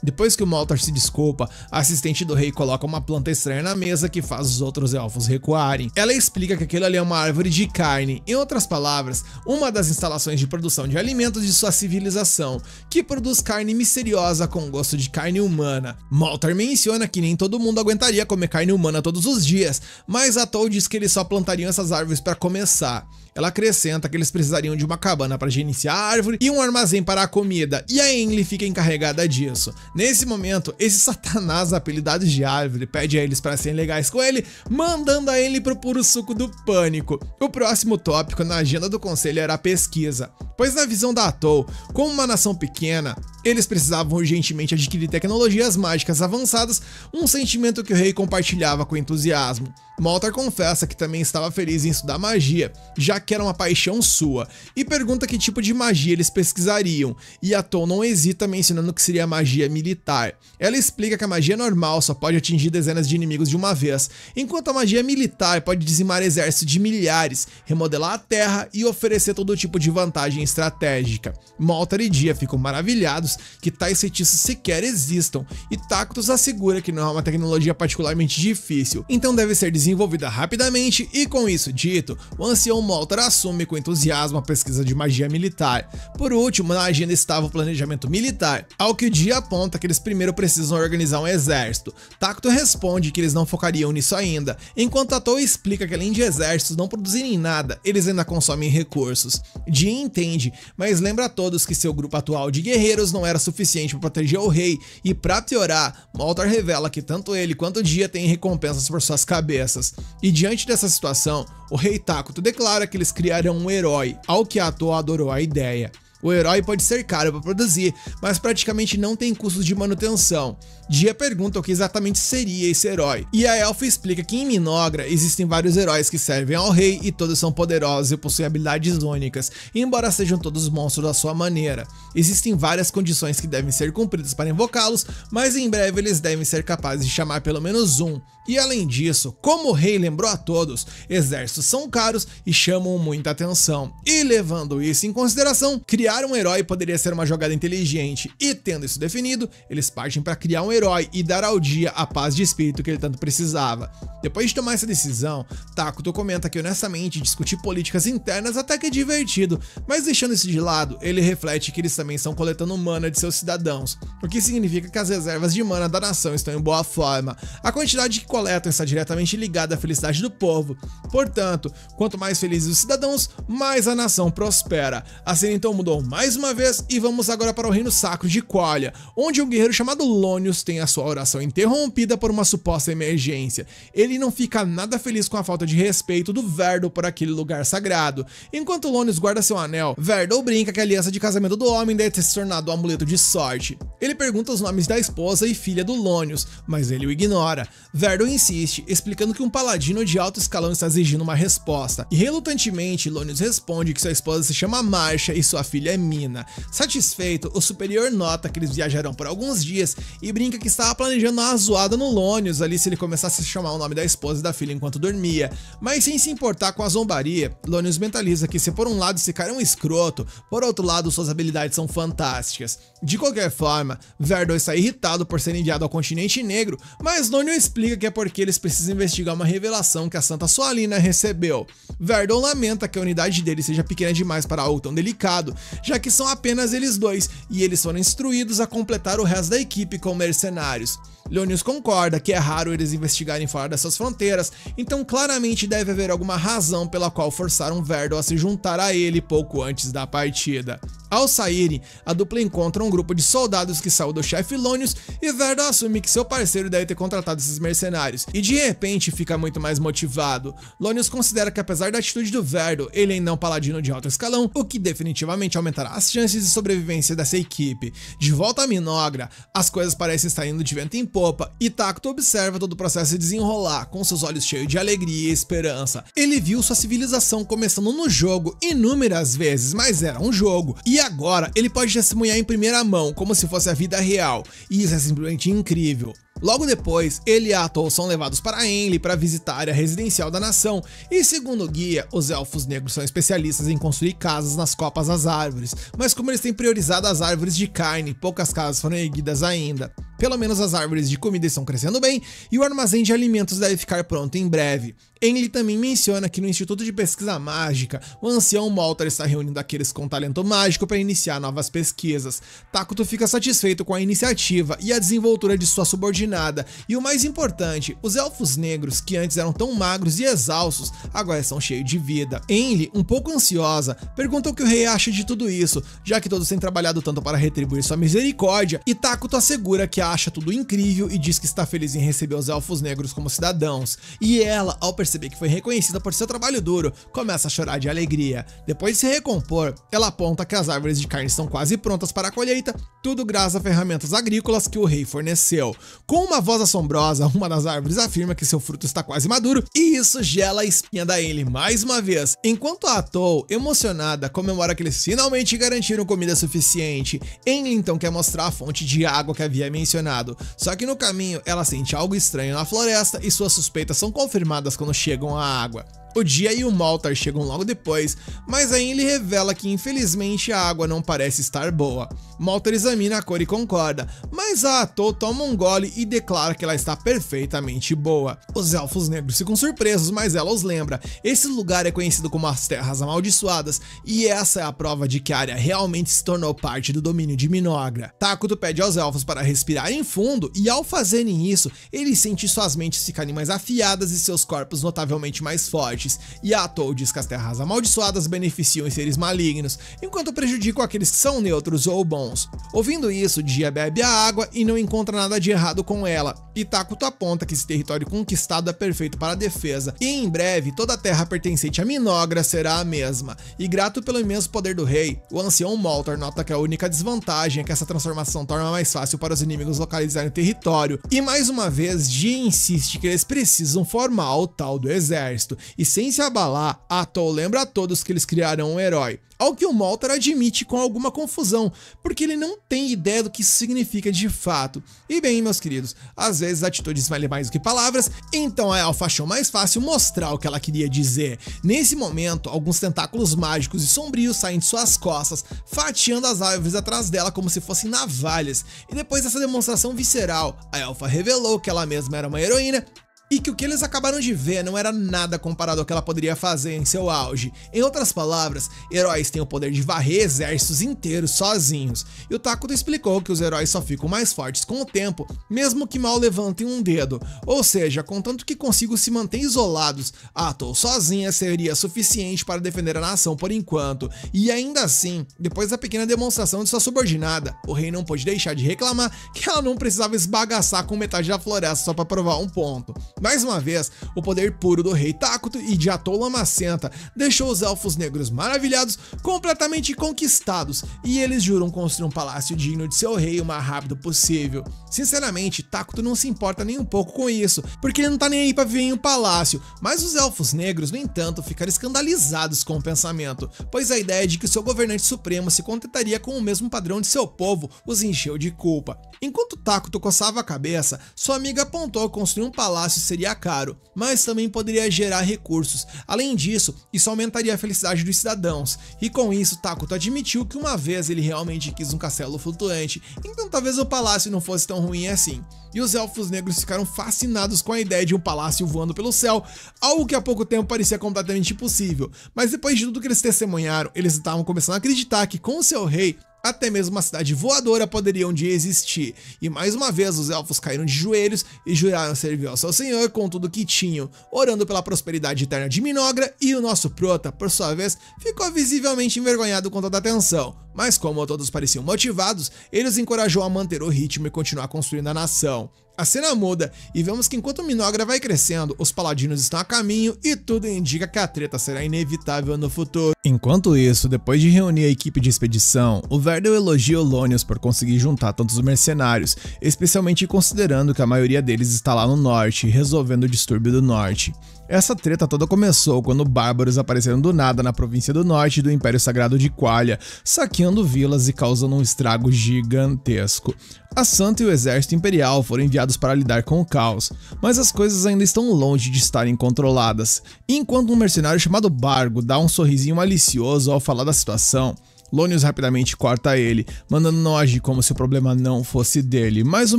Depois que o Moltar se desculpa, a assistente do rei coloca uma planta estranha na mesa que faz os outros elfos recuarem. Ela explica que aquilo ali é uma árvore de carne, em outras palavras, uma das instalações de produção de alimentos de sua civilização. nação, que produz carne misteriosa com gosto de carne humana. Moltar menciona que nem todo mundo aguentaria comer carne humana todos os dias, mas Atoll diz que eles só plantariam essas árvores para começar. Ela acrescenta que eles precisariam de uma cabana para gerenciar a árvore e um armazém para a comida, e a Emily fica encarregada disso. Nesse momento, esse satanás apelidado de árvore pede a eles para serem legais com ele, mandando a Emily pro puro suco do pânico. O próximo tópico na agenda do conselho era a pesquisa, pois na visão da Atoll, como uma nação pequena, eles precisavam urgentemente adquirir tecnologias mágicas avançadas, um sentimento que o rei compartilhava com entusiasmo. Moltar confessa que também estava feliz em estudar magia, já que era uma paixão sua, e pergunta que tipo de magia eles pesquisariam, e Atoll não hesita mencionando que seria magia militar. Ela explica que a magia normal só pode atingir dezenas de inimigos de uma vez, enquanto a magia militar pode dizimar exércitos de milhares, remodelar a terra e oferecer todo tipo de vantagem estratégica. Moltar e Dia ficam maravilhados que tais feitiços sequer existam, e Tacitus assegura que não é uma tecnologia particularmente difícil, então deve ser desenvolvida rapidamente, e com isso dito, o ancião Moltar assume com entusiasmo a pesquisa de magia militar. Por último, na agenda estava o planejamento militar, ao que o Dia aponta que eles primeiro precisam organizar um exército. Tacitus responde que eles não focariam nisso ainda, enquanto Atoll explica que além de exércitos não produzirem nada, eles ainda consomem recursos. Dia entende, mas lembra a todos que seu grupo atual de guerreiros não era suficiente para proteger o rei, e para piorar, Moltar revela que tanto ele quanto Dia têm recompensas por suas cabeças. E diante dessa situação, o rei Tacitus declara que eles criarão um herói, ao que Atoll adorou a ideia. O herói pode ser caro para produzir, mas praticamente não tem custos de manutenção. Dia pergunta o que exatamente seria esse herói, e a elfa explica que em Minogra existem vários heróis que servem ao rei e todos são poderosos e possuem habilidades únicas, embora sejam todos monstros à sua maneira. Existem várias condições que devem ser cumpridas para invocá-los, mas em breve eles devem ser capazes de chamar pelo menos um. E além disso, como o rei lembrou a todos, exércitos são caros e chamam muita atenção. E levando isso em consideração, criar um herói poderia ser uma jogada inteligente, e tendo isso definido, eles partem para criar um herói e dar ao Dia a paz de espírito que ele tanto precisava. Depois de tomar essa decisão, Tacitus comenta que honestamente discutir políticas internas até que é divertido, mas deixando isso de lado, ele reflete que eles também estão coletando mana de seus cidadãos, o que significa que as reservas de mana da nação estão em boa forma. A quantidade que coletam está diretamente ligada à felicidade do povo. Portanto, quanto mais felizes os cidadãos, mais a nação prospera. A cena então mudou mais uma vez e vamos agora para o reino sacro de Qualia, onde um guerreiro chamado Lonius tem a sua oração interrompida por uma suposta emergência. Ele não fica nada feliz com a falta de respeito do Verdle por aquele lugar sagrado. Enquanto Lonius guarda seu anel, Verdle brinca que a aliança de casamento do homem deve ter se tornado um amuleto de sorte. Ele pergunta os nomes da esposa e filha do Lonius, mas ele o ignora. Verdle insiste, explicando que um paladino de alto escalão está exigindo uma resposta, e relutantemente Lonius responde que sua esposa se chama Marcia e sua filha é Mina. Satisfeito, o superior nota que eles viajarão por alguns dias e brinca que estava planejando uma zoada no Lonius ali se ele começasse a chamar o nome da esposa e da filha enquanto dormia, mas sem se importar com a zombaria, Lonius mentaliza que se por um lado esse cara é um escroto, por outro lado suas habilidades são fantásticas. De qualquer forma, Verdle está irritado por ser enviado ao continente negro, mas Lonius explica que é porque eles precisam investigar uma revelação que a Santa Soalina recebeu. Verdle lamenta que a unidade dele seja pequena demais para algo tão delicado, já que são apenas eles dois, e eles foram instruídos a completar o resto da equipe com mercenários. Lonius concorda que é raro eles investigarem fora dessas fronteiras, então claramente deve haver alguma razão pela qual forçaram Verdle a se juntar a ele pouco antes da partida. Ao saírem, a dupla encontra um grupo de soldados que saiu do chefe Lonius e Verdle assume que seu parceiro deve ter contratado esses mercenários, e de repente fica muito mais motivado. Lonius considera que apesar da atitude do Verdle, ele ainda é um paladino de alto escalão, o que definitivamente aumentará as chances de sobrevivência dessa equipe. De volta a Minogra, as coisas parecem estar indo de vento em popa, e Tacitus observa todo o processo se desenrolar, com seus olhos cheios de alegria e esperança. Ele viu sua civilização começando no jogo inúmeras vezes, mas era um jogo, e agora ele pode testemunhar em primeira mão, como se fosse a vida real, e isso é simplesmente incrível. Logo depois, ele e Atoll são levados para Enli para visitar a área residencial da nação, e segundo o guia, os elfos negros são especialistas em construir casas nas copas das árvores, mas como eles têm priorizado as árvores de carne, poucas casas foram erguidas ainda. Pelo menos as árvores de comida estão crescendo bem e o armazém de alimentos deve ficar pronto em breve. Enli também menciona que no Instituto de Pesquisa Mágica, o ancião Moltar está reunindo aqueles com talento mágico para iniciar novas pesquisas. Takuto fica satisfeito com a iniciativa e a desenvoltura de sua subordinada, e o mais importante, os elfos negros, que antes eram tão magros e exaustos, agora estão cheios de vida. Enli, um pouco ansiosa, pergunta o que o rei acha de tudo isso, já que todos têm trabalhado tanto para retribuir sua misericórdia, e Takuto assegura que acha tudo incrível e diz que está feliz em receber os elfos negros como cidadãos. E ela, ao perceber que foi reconhecida por seu trabalho duro, começa a chorar de alegria. Depois de se recompor, ela aponta que as árvores de carne estão quase prontas para a colheita, tudo graças a ferramentas agrícolas que o rei forneceu. Com uma voz assombrosa, uma das árvores afirma que seu fruto está quase maduro, e isso gela a espinha da Enli mais uma vez. Enquanto a Atou, emocionada, comemora que eles finalmente garantiram comida suficiente, Enli então quer mostrar a fonte de água que havia mencionado. Só que no caminho, ela sente algo estranho na floresta e suas suspeitas são confirmadas quando chegam à água. O Dia e o Moltar chegam logo depois, mas a Enli revela que infelizmente a água não parece estar boa. Moltar examina a cor e concorda, mas a Atou toma um gole e declara que ela está perfeitamente boa. Os elfos negros ficam surpresos, mas ela os lembra. Esse lugar é conhecido como as Terras Amaldiçoadas, e essa é a prova de que a área realmente se tornou parte do domínio de Minogra. Takuto pede aos elfos para respirarem fundo, e ao fazerem isso, ele sente suas mentes ficarem mais afiadas e seus corpos notavelmente mais fortes. E a Atou diz que as Terras Amaldiçoadas beneficiam os seres malignos, enquanto prejudicam aqueles que são neutros ou bons. Ouvindo isso, Dia bebe a água e não encontra nada de errado com ela, e Takuto aponta que esse território conquistado é perfeito para a defesa, e em breve toda a terra pertencente a Minogra será a mesma. E grato pelo imenso poder do rei, o ancião Moltar nota que a única desvantagem é que essa transformação torna mais fácil para os inimigos localizarem o território, e mais uma vez Dia insiste que eles precisam formar o tal do exército, e sem se abalar, Atou lembra a todos que eles criarão um herói. Ao que o Moltar admite com alguma confusão, porque ele não tem ideia do que isso significa de fato. E bem, meus queridos, às vezes atitudes valem mais do que palavras, então a elfa achou mais fácil mostrar o que ela queria dizer. Nesse momento, alguns tentáculos mágicos e sombrios saem de suas costas, fatiando as árvores atrás dela como se fossem navalhas. E depois dessa demonstração visceral, a elfa revelou que ela mesma era uma heroína, e que o que eles acabaram de ver não era nada comparado ao que ela poderia fazer em seu auge. Em outras palavras, heróis têm o poder de varrer exércitos inteiros sozinhos, e o Takuto explicou que os heróis só ficam mais fortes com o tempo, mesmo que mal levantem um dedo, ou seja, contanto que consigam se manter isolados, a Atou sozinha seria suficiente para defender a nação por enquanto. E ainda assim, depois da pequena demonstração de sua subordinada, o rei não pôde deixar de reclamar que ela não precisava esbagaçar com metade da floresta só para provar um ponto. Mais uma vez, o poder puro do rei Takuto e de Atou Lamacenta deixou os elfos negros maravilhados, completamente conquistados, e eles juram construir um palácio digno de seu rei o mais rápido possível. Sinceramente, Takuto não se importa nem um pouco com isso, porque ele não tá nem aí pra viver em um palácio, mas os elfos negros, no entanto, ficaram escandalizados com o pensamento, pois a ideia de que o seu governante supremo se contentaria com o mesmo padrão de seu povo os encheu de culpa. Enquanto Takuto coçava a cabeça, sua amiga apontou que construir um palácio seria caro, mas também poderia gerar recursos. Além disso, isso aumentaria a felicidade dos cidadãos, e com isso Takuto admitiu que uma vez ele realmente quis um castelo flutuante, então talvez o palácio não fosse tão ruim assim. E os elfos negros ficaram fascinados com a ideia de um palácio voando pelo céu, algo que há pouco tempo parecia completamente impossível, mas depois de tudo que eles testemunharam, eles estavam começando a acreditar que com seu rei, até mesmo uma cidade voadora poderia um dia existir, e mais uma vez os elfos caíram de joelhos e juraram servir ao seu senhor com tudo que tinham, orando pela prosperidade eterna de Minogra, e o nosso prota, por sua vez, ficou visivelmente envergonhado com toda a atenção, mas como todos pareciam motivados, ele os encorajou a manter o ritmo e continuar construindo a nação. A cena muda e vemos que enquanto Minogra vai crescendo, os paladinos estão a caminho e tudo indica que a treta será inevitável no futuro. Enquanto isso, depois de reunir a equipe de expedição, o Verdel elogia o Lonius por conseguir juntar tantos mercenários, especialmente considerando que a maioria deles está lá no norte, resolvendo o distúrbio do norte. Essa treta toda começou quando bárbaros apareceram do nada na província do norte do Império Sagrado de Qualia, saqueando vilas e causando um estrago gigantesco. A Santa e o exército imperial foram enviados para lidar com o caos, mas as coisas ainda estão longe de estarem controladas. E enquanto um mercenário chamado Bargo dá um sorrisinho malicioso ao falar da situação, Lonius rapidamente corta ele, mandando não agir como se o problema não fosse dele, mas o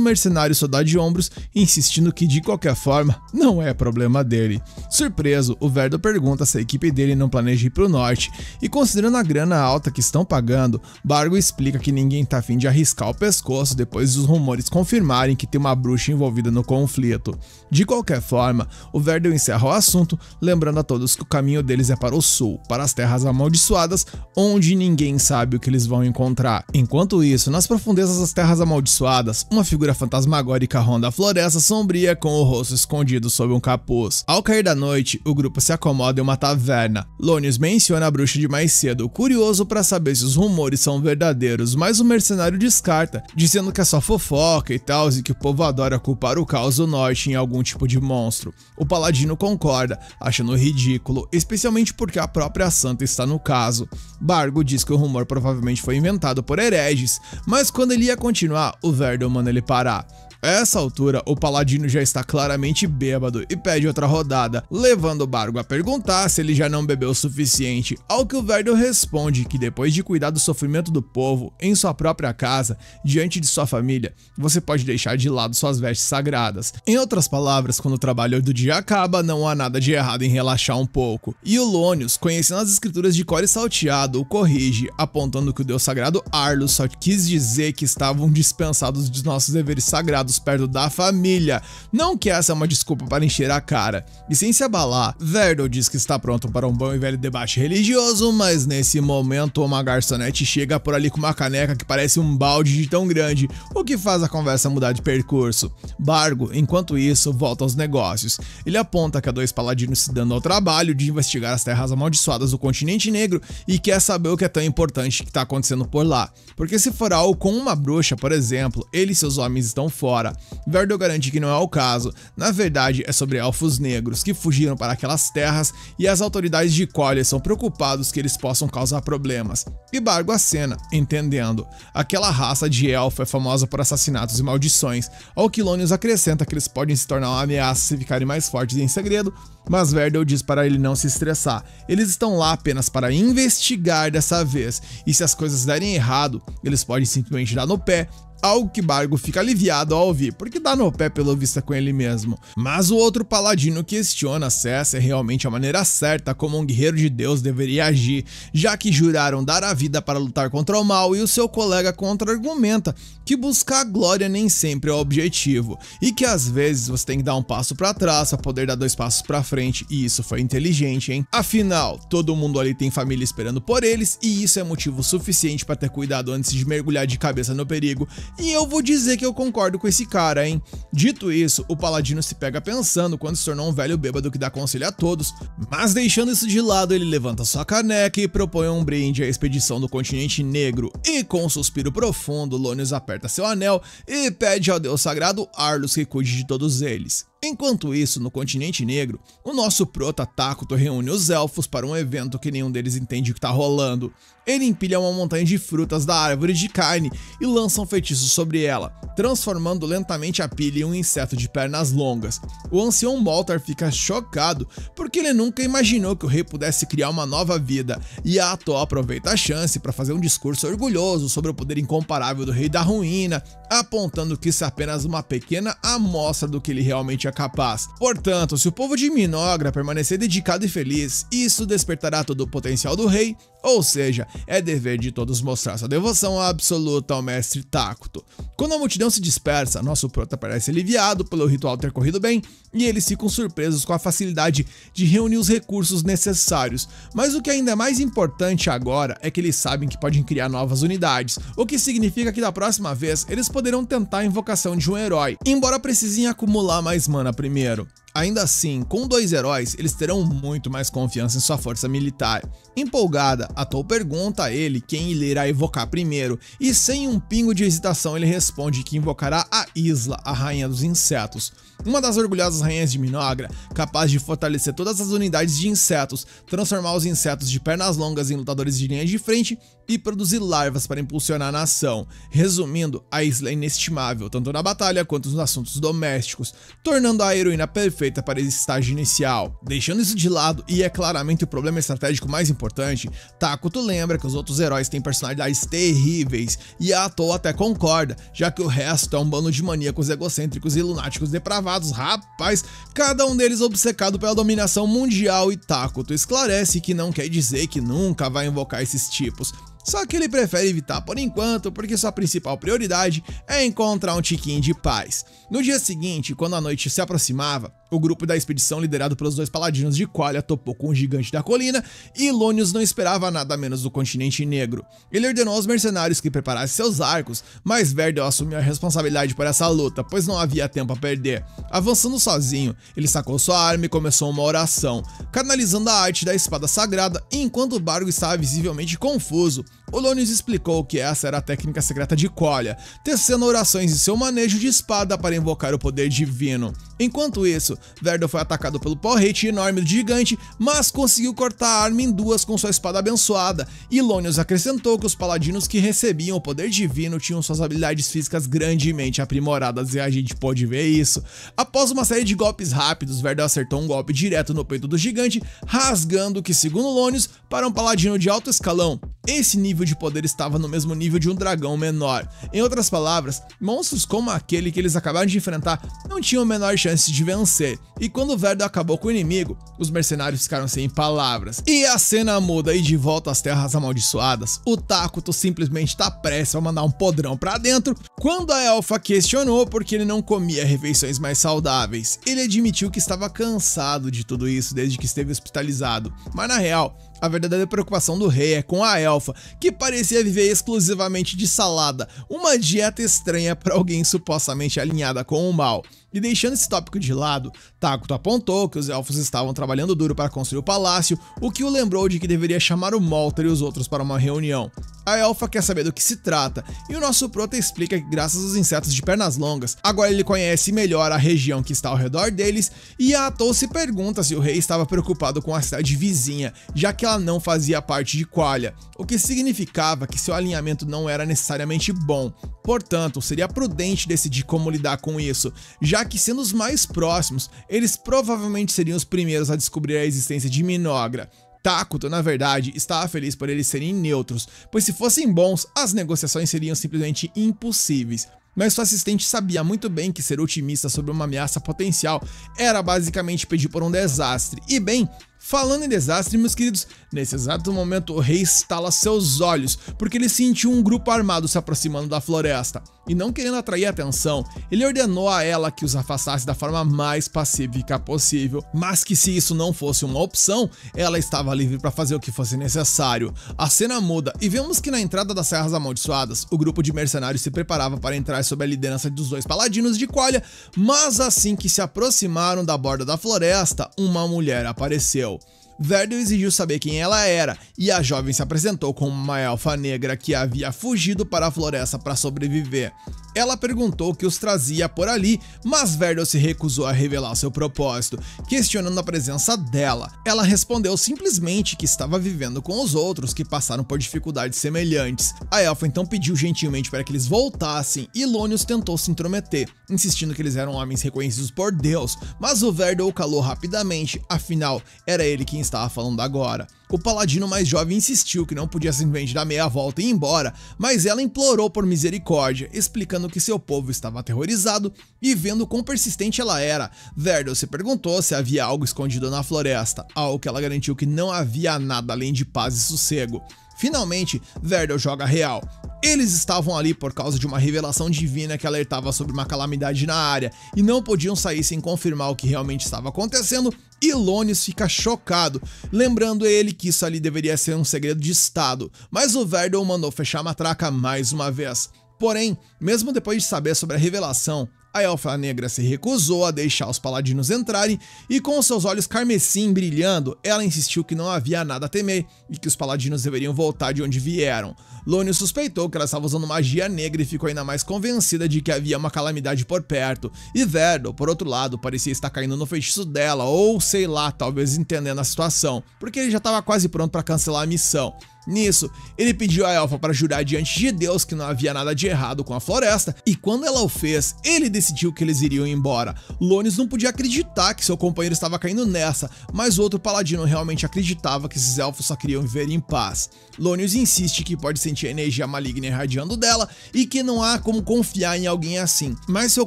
mercenário só dá de ombros, insistindo que de qualquer forma não é problema dele. Surpreso, o Verdel pergunta se a equipe dele não planeja ir pro norte, e considerando a grana alta que estão pagando, Bargo explica que ninguém tá afim de arriscar o pescoço depois dos rumores confirmarem que tem uma bruxa envolvida no conflito. De qualquer forma, o Verdel encerra o assunto, lembrando a todos que o caminho deles é para o sul, para as terras amaldiçoadas, onde ninguém sabe o que eles vão encontrar. Enquanto isso, nas profundezas das terras amaldiçoadas, uma figura fantasmagórica ronda a floresta sombria com o rosto escondido sob um capuz. Ao cair da noite, o grupo se acomoda em uma taverna. Lonius menciona a bruxa de mais cedo, curioso para saber se os rumores são verdadeiros, mas o mercenário descarta, dizendo que é só fofoca e tal, e que o povo adora culpar o caos do norte em algum tipo de monstro. O paladino concorda, achando ridículo, especialmente porque a própria santa está no caso. Bargo diz que o rumor provavelmente foi inventado por hereges, mas quando ele ia continuar, o Verdel manda ele parar. A essa altura, o paladino já está claramente bêbado e pede outra rodada, levando o Bargo a perguntar se ele já não bebeu o suficiente, ao que o Verdel responde que depois de cuidar do sofrimento do povo em sua própria casa, diante de sua família, você pode deixar de lado suas vestes sagradas. Em outras palavras, quando o trabalho do dia acaba, não há nada de errado em relaxar um pouco. E o Lonius, conhecendo as escrituras de cor e salteado, o corrige, apontando que o deus sagrado Arlus só quis dizer que estavam dispensados de nossos deveres sagrados perto da família, não que essa é uma desculpa para encher a cara. E sem se abalar, Verdel diz que está pronto para um bom e velho debate religioso, mas nesse momento uma garçonete chega por ali com uma caneca que parece um balde de tão grande, o que faz a conversa mudar de percurso. Bargo, enquanto isso, volta aos negócios. Ele aponta que há dois paladinos se dando ao trabalho de investigar as terras amaldiçoadas do continente negro e quer saber o que é tão importante que está acontecendo por lá. Porque se for algo com uma bruxa, por exemplo, ele e seus homens estão fora. Verdel garante que não é o caso, na verdade é sobre elfos negros que fugiram para aquelas terras e as autoridades de Collei são preocupados que eles possam causar problemas. E Bargo acena, entendendo. Aquela raça de elfo é famosa por assassinatos e maldições, ao que Lonius acrescenta que eles podem se tornar uma ameaça se ficarem mais fortes em segredo, mas Verdel diz para ele não se estressar. Eles estão lá apenas para investigar dessa vez, e se as coisas derem errado, eles podem simplesmente dar no pé, algo que Bargo fica aliviado ao ouvir, porque dá no pé pelo visto com ele mesmo. Mas o outro paladino questiona se essa é realmente a maneira certa como um guerreiro de Deus deveria agir, já que juraram dar a vida para lutar contra o mal, e o seu colega contra-argumenta que buscar a glória nem sempre é o objetivo, e que às vezes você tem que dar um passo para trás para poder dar dois passos para frente, e isso foi inteligente, hein? Afinal, todo mundo ali tem família esperando por eles, e isso é motivo suficiente para ter cuidado antes de mergulhar de cabeça no perigo. E eu vou dizer que eu concordo com esse cara, hein? Dito isso, o paladino se pega pensando quando se tornou um velho bêbado que dá conselho a todos, mas deixando isso de lado, ele levanta sua caneca e propõe um brinde à expedição do continente negro, e com um suspiro profundo, Lonius aperta seu anel e pede ao deus sagrado Arlus que cuide de todos eles. Enquanto isso, no continente negro, o nosso prota Tákuto reúne os elfos para um evento que nenhum deles entende o que tá rolando. Ele empilha uma montanha de frutas da árvore de carne e lança um feitiço sobre ela, transformando lentamente a pilha em um inseto de pernas longas. O ancião Moltar fica chocado porque ele nunca imaginou que o rei pudesse criar uma nova vida, e a Ató aproveita a chance para fazer um discurso orgulhoso sobre o poder incomparável do rei da ruína, apontando que isso é apenas uma pequena amostra do que ele realmente é capaz. Portanto, se o povo de Minogra permanecer dedicado e feliz, isso despertará todo o potencial do rei, ou seja, é dever de todos mostrar sua devoção absoluta ao mestre Tákuto. Quando a multidão se dispersa, nosso prota parece aliviado pelo ritual ter corrido bem, e eles ficam surpresos com a facilidade de reunir os recursos necessários, mas o que ainda é mais importante agora é que eles sabem que podem criar novas unidades, o que significa que da próxima vez eles poderão tentar a invocação de um herói, embora precisem acumular mais mana primeiro. Ainda assim, com dois heróis, eles terão muito mais confiança em sua força militar. Empolgada, Ató pergunta a ele quem ele irá evocar primeiro, e sem um pingo de hesitação ele responde que invocará a Isla, a rainha dos insetos. Uma das orgulhosas rainhas de Minogra, capaz de fortalecer todas as unidades de insetos, transformar os insetos de pernas longas em lutadores de linha de frente e produzir larvas para impulsionar a nação. Resumindo, a Isla é inestimável, tanto na batalha quanto nos assuntos domésticos, tornando a heroína perfeita para esse estágio inicial. Deixando isso de lado, e é claramente o problema estratégico mais importante, Takuto lembra que os outros heróis têm personalidades terríveis, e a Atou até concorda, já que o resto é um bando de maníacos egocêntricos e lunáticos depravados, rapaz, cada um deles obcecado pela dominação mundial, e Takuto esclarece que não quer dizer que nunca vai invocar esses tipos. Só que ele prefere evitar por enquanto, porque sua principal prioridade é encontrar um tiquinho de paz. No dia seguinte, quando a noite se aproximava, o grupo da expedição liderado pelos dois paladinos de Qualia topou com o gigante da colina e Lonius não esperava nada menos do continente negro. Ele ordenou aos mercenários que preparassem seus arcos, mas Verdel assumiu a responsabilidade por essa luta, pois não havia tempo a perder. Avançando sozinho, ele sacou sua arma e começou uma oração, canalizando a arte da espada sagrada, enquanto o bardo estava visivelmente confuso. O Lonius explicou que essa era a técnica secreta de Qualia, tecendo orações em seu manejo de espada para invocar o poder divino. Enquanto isso, Verdel foi atacado pelo porrete enorme do gigante, mas conseguiu cortar a arma em duas com sua espada abençoada, e Lonius acrescentou que os paladinos que recebiam o poder divino tinham suas habilidades físicas grandemente aprimoradas, e a gente pôde ver isso. Após uma série de golpes rápidos, Verdel acertou um golpe direto no peito do gigante, rasgando o que, segundo Lonius, para um paladino de alto escalão, esse nível de poder estava no mesmo nível de um dragão menor. Em outras palavras, monstros como aquele que eles acabaram de enfrentar não tinham a menor chance de vencer, e quando Verdel acabou com o inimigo, os mercenários ficaram sem palavras. E a cena muda, e de volta às terras amaldiçoadas, o Takuto simplesmente tá prestes a mandar um podrão pra dentro, quando a elfa questionou por que ele não comia refeições mais saudáveis. Ele admitiu que estava cansado de tudo isso desde que esteve hospitalizado, mas na real, a verdadeira preocupação do rei é com a elfa, que parecia viver exclusivamente de salada, uma dieta estranha para alguém supostamente alinhada com o mal. E deixando esse tópico de lado, Takuto apontou que os elfos estavam trabalhando duro para construir o palácio, o que o lembrou de que deveria chamar o Molter e os outros para uma reunião. A elfa quer saber do que se trata, e o nosso prota explica que graças aos insetos de pernas longas, agora ele conhece melhor a região que está ao redor deles, e a Atou se pergunta se o rei estava preocupado com a cidade vizinha, já que ela não fazia parte de Qualia, o que significava que seu alinhamento não era necessariamente bom. Portanto, seria prudente decidir como lidar com isso, já que sendo os mais próximos, eles provavelmente seriam os primeiros a descobrir a existência de Minogra. Takuto, na verdade, estava feliz por eles serem neutros, pois se fossem bons, as negociações seriam simplesmente impossíveis. Mas sua assistente sabia muito bem que ser otimista sobre uma ameaça potencial era basicamente pedir por um desastre. E bem, falando em desastre, meus queridos, nesse exato momento o rei estala seus olhos, porque ele sentiu um grupo armado se aproximando da floresta. E não querendo atrair atenção, ele ordenou a ela que os afastasse da forma mais pacífica possível, mas que se isso não fosse uma opção, ela estava livre para fazer o que fosse necessário. A cena muda e vemos que na entrada das Serras Amaldiçoadas, o grupo de mercenários se preparava para entrar sob a liderança dos dois paladinos de Qualia, mas assim que se aproximaram da borda da floresta, uma mulher apareceu. Verdel exigiu saber quem ela era, e a jovem se apresentou como uma elfa negra que havia fugido para a floresta para sobreviver. Ela perguntou o que os trazia por ali, mas Verdel se recusou a revelar seu propósito, questionando a presença dela. Ela respondeu simplesmente que estava vivendo com os outros que passaram por dificuldades semelhantes. A elfa então pediu gentilmente para que eles voltassem, e Lonius tentou se intrometer, insistindo que eles eram homens reconhecidos por Deus, mas o Verdel o calou rapidamente, afinal, era ele quem estava falando agora. O paladino mais jovem insistiu que não podia simplesmente dar meia volta e ir embora, mas ela implorou por misericórdia, explicando que seu povo estava aterrorizado, e vendo quão persistente ela era, Verdel se perguntou se havia algo escondido na floresta, ao que ela garantiu que não havia nada além de paz e sossego. Finalmente, Verdel joga real. Eles estavam ali por causa de uma revelação divina que alertava sobre uma calamidade na área, e não podiam sair sem confirmar o que realmente estava acontecendo, e Lonius fica chocado, lembrando ele que isso ali deveria ser um segredo de estado, mas o Verdel mandou fechar a matraca mais uma vez. Porém, mesmo depois de saber sobre a revelação, a elfa negra se recusou a deixar os paladinos entrarem, e com seus olhos carmesim brilhando, ela insistiu que não havia nada a temer e que os paladinos deveriam voltar de onde vieram. Lonius suspeitou que ela estava usando magia negra e ficou ainda mais convencida de que havia uma calamidade por perto, e Verdel, por outro lado, parecia estar caindo no feitiço dela, ou sei lá, talvez entendendo a situação, porque ele já estava quase pronto para cancelar a missão. Nisso, ele pediu a elfa para jurar diante de Deus que não havia nada de errado com a floresta, e quando ela o fez, ele decidiu que eles iriam embora. Lônius não podia acreditar que seu companheiro estava caindo nessa, mas o outro paladino realmente acreditava que esses elfos só queriam viver em paz. Lônius insiste que pode sentir a energia maligna irradiando dela e que não há como confiar em alguém assim, mas seu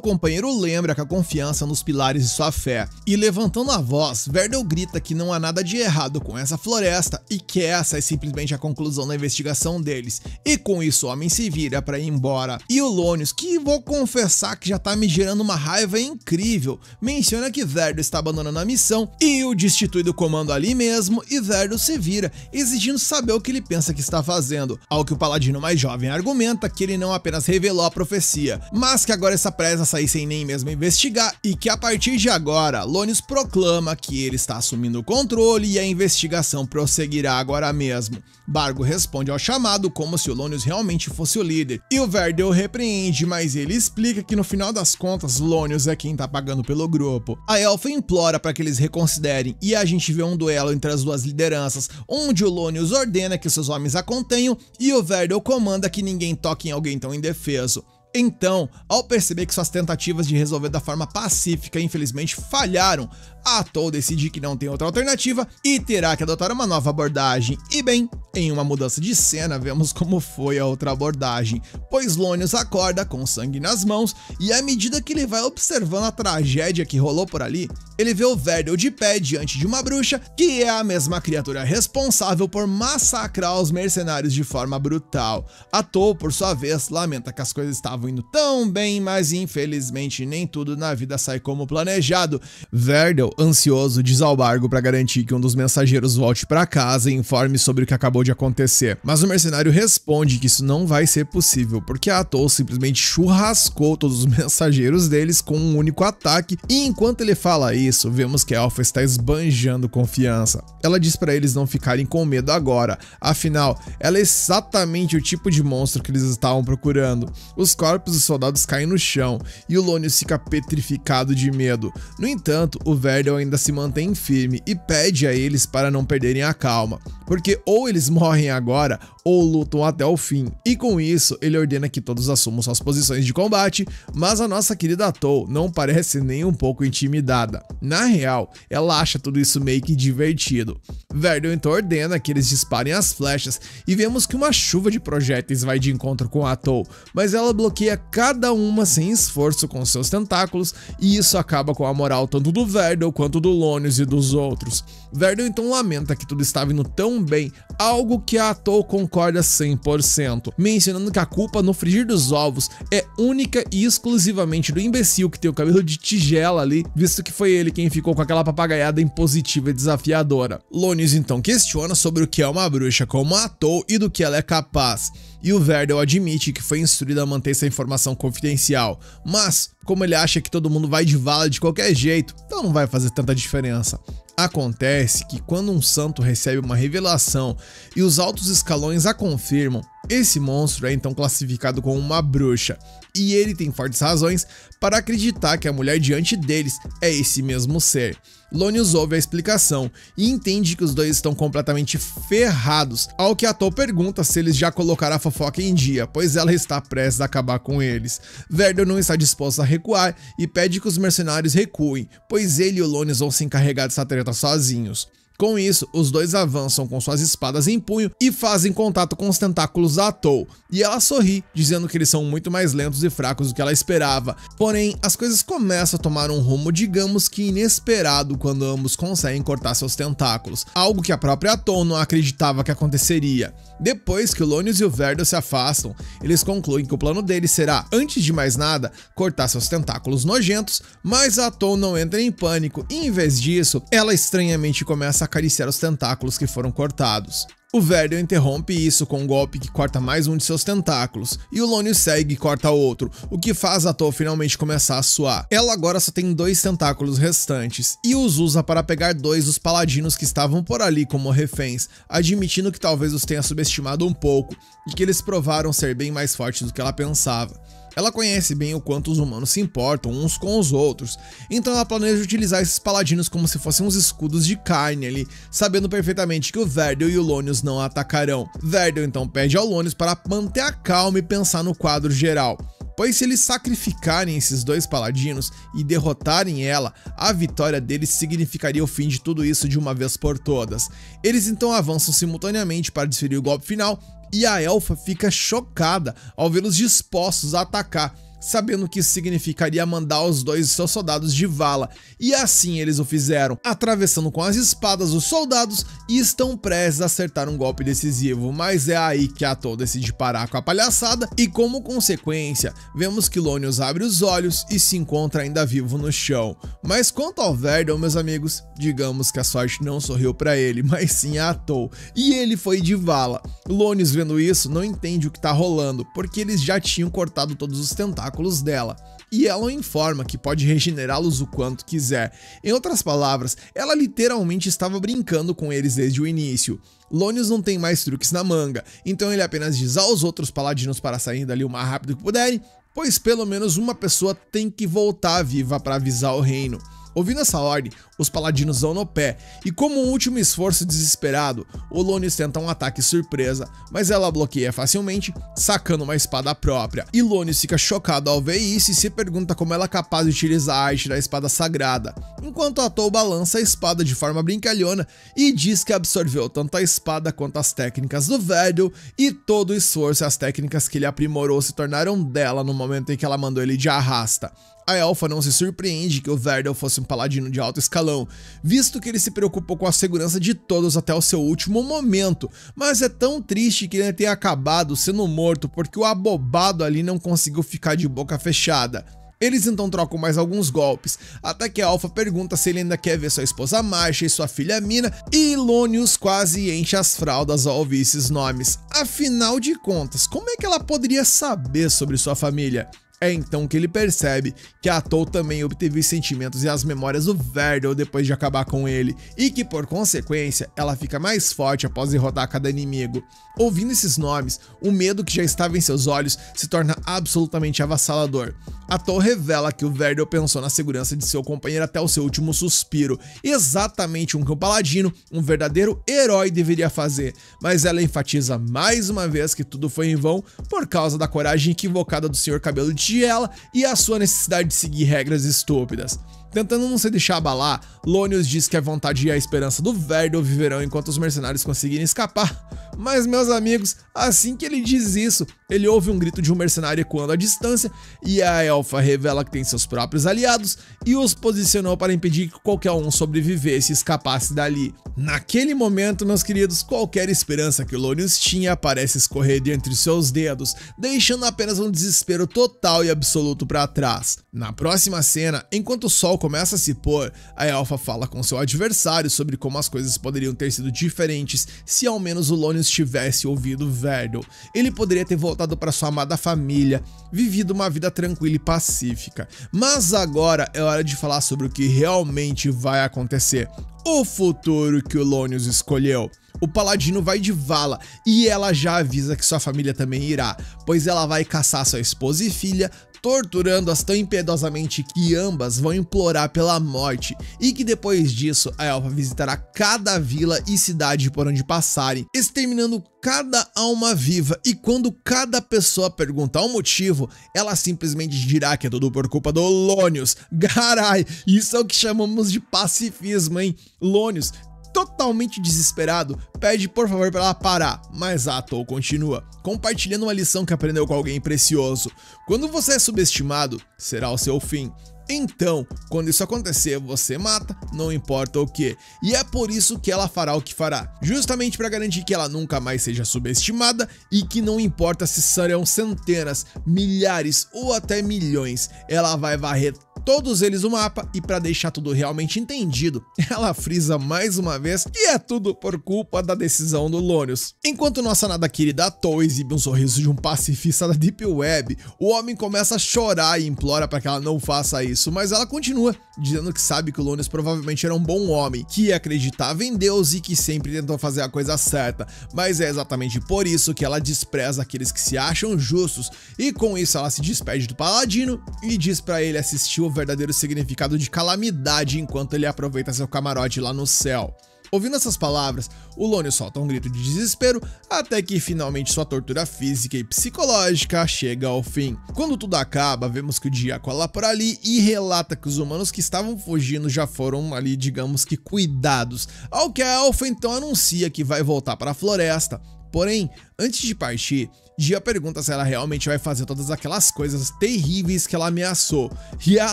companheiro lembra que a confiança nos pilares de sua fé. E levantando a voz, Verdel grita que não há nada de errado com essa floresta e que essa é simplesmente a conclusão da investigação deles, e com isso o homem se vira para ir embora. E o Lônius, que vou confessar que já tá me gerando uma raiva incrível, menciona que Verdel está abandonando a missão e o destitui do comando ali mesmo, e Verdel se vira, exigindo saber o que ele pensa que está fazendo, ao que o paladino mais jovem argumenta que ele não apenas revelou a profecia, mas que agora está prestes a sair sem nem mesmo investigar, e que a partir de agora, Lônius proclama que ele está assumindo o controle e a investigação prosseguirá agora mesmo. Bargo responde ao chamado como se o Lônius realmente fosse o líder, e o Verdel repreende, mas ele explica que no final das contas, Lônius é quem tá pagando pelo grupo. A elfa implora para que eles reconsiderem, e a gente vê um duelo entre as duas lideranças, onde o Lônius ordena que seus homens a contenham, e o Verdel comanda que ninguém toque em alguém tão indefeso. Então, ao perceber que suas tentativas de resolver da forma pacífica infelizmente falharam, a Atol decide que não tem outra alternativa e terá que adotar uma nova abordagem. E bem, em uma mudança de cena, vemos como foi a outra abordagem, pois Lônius acorda com sangue nas mãos e à medida que ele vai observando a tragédia que rolou por ali, ele vê o Verdel de pé diante de uma bruxa, que é a mesma criatura responsável por massacrar os mercenários de forma brutal. Atol, por sua vez, lamenta que as coisas estavam indo tão bem, mas infelizmente nem tudo na vida sai como planejado. Verdel, ansioso, diz ao Bargo para garantir que um dos mensageiros volte para casa e informe sobre o que acabou de acontecer, mas o mercenário responde que isso não vai ser possível, porque a Atol simplesmente churrascou todos os mensageiros deles com um único ataque, e enquanto ele fala isso, vemos que a elfa está esbanjando confiança. Ela diz para eles não ficarem com medo agora, afinal, ela é exatamente o tipo de monstro que eles estavam procurando. Os corpos dos soldados caem no chão, e o Lônius fica petrificado de medo. No entanto, o Verdel ainda se mantém firme e pede a eles para não perderem a calma, porque ou eles morrem agora ou lutam até o fim, e com isso ele ordena que todos assumam suas posições de combate, mas a nossa querida Atol não parece nem um pouco intimidada. Na real, ela acha tudo isso meio que divertido. Verdel então ordena que eles disparem as flechas e vemos que uma chuva de projéteis vai de encontro com a Atol, mas ela bloqueia cada uma sem esforço com seus tentáculos, e isso acaba com a moral tanto do Verdel quanto do Lônius e dos outros. Verdel então lamenta que tudo estava indo tão bem, algo que a Atol concorda 100%, mencionando que a culpa no frigir dos ovos é única e exclusivamente do imbecil que tem o cabelo de tigela ali, visto que foi ele quem ficou com aquela papagaiada impositiva e desafiadora. Lônius então questiona sobre o que é uma bruxa como a Atol e do que ela é capaz, e o Verdel admite que foi instruído a manter essa informação confidencial, mas como ele acha que todo mundo vai de vala de qualquer jeito, então não vai fazer tanta diferença. Acontece que quando um santo recebe uma revelação e os altos escalões a confirmam, esse monstro é então classificado como uma bruxa, e ele tem fortes razões para acreditar que a mulher diante deles é esse mesmo ser. Lônius ouve a explicação e entende que os dois estão completamente ferrados, ao que Atol pergunta se eles já colocaram a fofoca em dia, pois ela está prestes a acabar com eles. Verdel não está disposto a recuar e pede que os mercenários recuem, pois ele e o Lônius vão se encarregar dessa treta sozinhos. Com isso, os dois avançam com suas espadas em punho e fazem contato com os tentáculos da Atol, e ela sorri, dizendo que eles são muito mais lentos e fracos do que ela esperava. Porém, as coisas começam a tomar um rumo, digamos que inesperado, quando ambos conseguem cortar seus tentáculos, algo que a própria Atol não acreditava que aconteceria. Depois que o Lônius e o Verdel se afastam, eles concluem que o plano deles será, antes de mais nada, cortar seus tentáculos nojentos, mas a Atol não entra em pânico e, em vez disso, ela estranhamente começa a acariciar os tentáculos que foram cortados. O Verdel interrompe isso com um golpe que corta mais um de seus tentáculos, e o Lônius segue e corta outro, o que faz a Atol finalmente começar a suar. Ela agora só tem 2 tentáculos restantes, e os usa para pegar 2 dos paladinos que estavam por ali como reféns, admitindo que talvez os tenha subestimado um pouco, e que eles provaram ser bem mais fortes do que ela pensava. Ela conhece bem o quanto os humanos se importam uns com os outros, então ela planeja utilizar esses paladinos como se fossem uns escudos de carne ali, sabendo perfeitamente que o Verdel e o Lônius paladinos não atacarão. Verdel então pede ao Lonius para manter a calma e pensar no quadro geral, pois se eles sacrificarem esses dois paladinos e derrotarem ela, a vitória deles significaria o fim de tudo isso de uma vez por todas. Eles então avançam simultaneamente para desferir o golpe final e a elfa fica chocada ao vê-los dispostos a atacar, sabendo que isso significaria mandar os dois de seus soldados de vala, e assim eles o fizeram, atravessando com as espadas os soldados e estão prestes a acertar um golpe decisivo, mas é aí que Atol decide parar com a palhaçada e como consequência, vemos que Lonius abre os olhos e se encontra ainda vivo no chão. Mas quanto ao Verdel, meus amigos, digamos que a sorte não sorriu para ele, mas sim a Atol, e ele foi de vala. Lonius, vendo isso, não entende o que tá rolando, porque eles já tinham cortado todos os tentáculos dela, e ela o informa que pode regenerá-los o quanto quiser. Em outras palavras, ela literalmente estava brincando com eles desde o início. Lonius não tem mais truques na manga, então ele apenas diz aos outros paladinos para saírem dali o mais rápido que puderem, pois pelo menos uma pessoa tem que voltar viva para avisar o reino. Ouvindo essa ordem, os paladinos vão no pé, e como um último esforço desesperado, o Lonius tenta um ataque surpresa, mas ela bloqueia facilmente, sacando uma espada própria. E Lonius fica chocado ao ver isso e se pergunta como ela é capaz de utilizar a arte da espada sagrada, enquanto Atol balança a espada de forma brincalhona e diz que absorveu tanto a espada quanto as técnicas do Verdel, e todo o esforço e as técnicas que ele aprimorou se tornaram dela no momento em que ela mandou ele de arrasta. A elfa não se surpreende que o Verdel fosse um paladino de alto escalão, visto que ele se preocupou com a segurança de todos até o seu último momento, mas é tão triste que ele tenha acabado sendo morto porque o abobado ali não conseguiu ficar de boca fechada. Eles então trocam mais alguns golpes, até que a Alpha pergunta se ele ainda quer ver sua esposa Marcia e sua filha Mina, e Lonius quase enche as fraldas ao ouvir esses nomes. Afinal de contas, como é que ela poderia saber sobre sua família? É então que ele percebe que a Atol também obteve os sentimentos e as memórias do Verdel depois de acabar com ele, e que por consequência ela fica mais forte após derrotar cada inimigo. Ouvindo esses nomes, o medo que já estava em seus olhos se torna absolutamente avassalador. Atol revela que o Verdel pensou na segurança de seu companheiro até o seu último suspiro, exatamente o que um paladino, um verdadeiro herói deveria fazer, mas ela enfatiza mais uma vez que tudo foi em vão por causa da coragem equivocada do Sr. Cabelo de Tigela e a sua necessidade de seguir regras estúpidas. Tentando não se deixar abalar, Lonius diz que a vontade e a esperança do Verdel viverão enquanto os mercenários conseguirem escapar. Mas, meus amigos, assim que ele diz isso, ele ouve um grito de um mercenário ecoando à distância, e a elfa revela que tem seus próprios aliados e os posicionou para impedir que qualquer um sobrevivesse e escapasse dali. Naquele momento, meus queridos, qualquer esperança que o Lonius tinha parece escorrer de entre seus dedos, deixando apenas um desespero total e absoluto para trás. Na próxima cena, enquanto o sol começa a se pôr, a elfa fala com seu adversário sobre como as coisas poderiam ter sido diferentes se ao menos o Lonius tivesse ouvido Verdel. Ele poderia ter voltado para sua amada família, vivido uma vida tranquila e pacífica. Mas agora é hora de falar sobre o que realmente vai acontecer. O futuro que o Lonius escolheu. O paladino vai de vala e ela já avisa que sua família também irá, pois ela vai caçar sua esposa e filha, torturando-as tão impiedosamente que ambas vão implorar pela morte, e que depois disso a elfa visitará cada vila e cidade por onde passarem, exterminando cada alma viva, e quando cada pessoa perguntar o motivo, ela simplesmente dirá que é tudo por culpa do Lonius. Carai, isso é o que chamamos de pacifismo, hein? Lonius, totalmente desesperado, pede por favor para ela parar, mas a Atol continua, compartilhando uma lição que aprendeu com alguém precioso. Quando você é subestimado, será o seu fim. Então, quando isso acontecer, você mata, não importa o que. E é por isso que ela fará o que fará, justamente para garantir que ela nunca mais seja subestimada e que não importa se serão centenas, milhares ou até milhões, ela vai varrer todos eles no mapa, e para deixar tudo realmente entendido, ela frisa mais uma vez que é tudo por culpa da decisão do Lonius. Enquanto nossa nada querida Atol exibe um sorriso de um pacifista da Deep Web, o homem começa a chorar e implora para que ela não faça isso, mas ela continua, dizendo que sabe que o Lonius provavelmente era um bom homem, que acreditava em Deus e que sempre tentou fazer a coisa certa, mas é exatamente por isso que ela despreza aqueles que se acham justos, e com isso ela se despede do paladino e diz para ele assistir o verdadeiro significado de calamidade enquanto ele aproveita seu camarote lá no céu. Ouvindo essas palavras, o Lone solta um grito de desespero até que finalmente sua tortura física e psicológica chega ao fim. Quando tudo acaba, vemos que o dia cola por ali e relata que os humanos que estavam fugindo já foram ali, digamos que, cuidados, ao que a Elfa então anuncia que vai voltar para a floresta. Porém, antes de partir, Dia pergunta se ela realmente vai fazer todas aquelas coisas terríveis que ela ameaçou, e a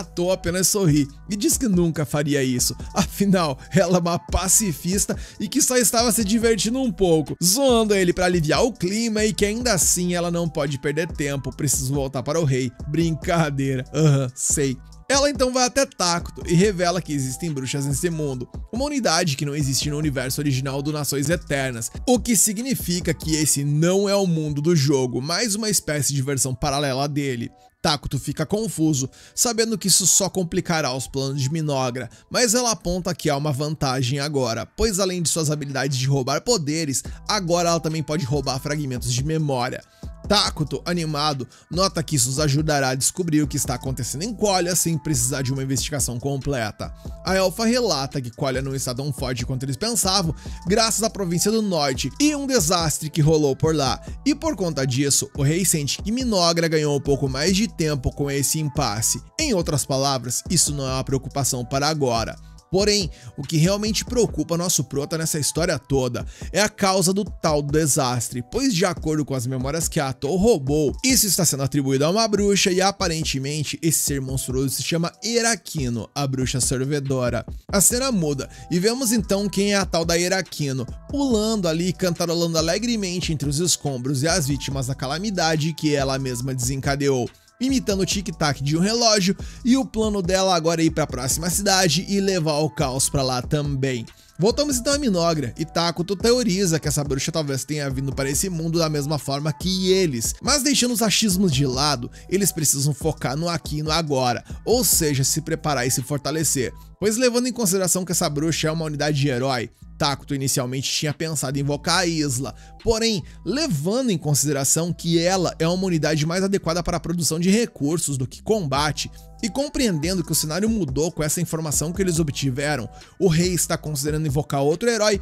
Atol apenas sorri e diz que nunca faria isso, afinal, ela é uma pacifista e que só estava se divertindo um pouco, zoando ele para aliviar o clima e que ainda assim ela não pode perder tempo, precisa voltar para o rei. Brincadeira, sei. Ela então vai até Takuto e revela que existem bruxas nesse mundo, uma unidade que não existe no universo original do Nações Eternas, o que significa que esse não é o mundo do jogo, mas uma espécie de versão paralela dele. Takuto fica confuso, sabendo que isso só complicará os planos de Minogra, mas ela aponta que há uma vantagem agora, pois além de suas habilidades de roubar poderes, agora ela também pode roubar fragmentos de memória. Takuto, animado, nota que isso nos ajudará a descobrir o que está acontecendo em Qualia sem precisar de uma investigação completa. A Elfa relata que Qualia não está tão forte quanto eles pensavam, graças à província do norte e um desastre que rolou por lá, e por conta disso, o rei sente que Minogra ganhou um pouco mais de tempo com esse impasse. Em outras palavras, isso não é uma preocupação para agora. Porém, o que realmente preocupa nosso prota nessa história toda é a causa do tal desastre, pois de acordo com as memórias que a Atol roubou, isso está sendo atribuído a uma bruxa e aparentemente esse ser monstruoso se chama Heraquino, a bruxa servidora. A cena muda e vemos então quem é a tal da Heraquino, pulando ali e cantarolando alegremente entre os escombros e as vítimas da calamidade que ela mesma desencadeou, imitando o tic-tac de um relógio, e o plano dela agora é ir para a próxima cidade e levar o caos para lá também. Voltamos então a Minogra, e Takuto teoriza que essa bruxa talvez tenha vindo para esse mundo da mesma forma que eles, mas deixando os achismos de lado, eles precisam focar no aqui e no agora, ou seja, se preparar e se fortalecer, pois levando em consideração que essa bruxa é uma unidade de herói, Takuto inicialmente tinha pensado em invocar a Isla, porém, levando em consideração que ela é uma unidade mais adequada para a produção de recursos do que combate, e compreendendo que o cenário mudou com essa informação que eles obtiveram, o rei está considerando invocar outro herói,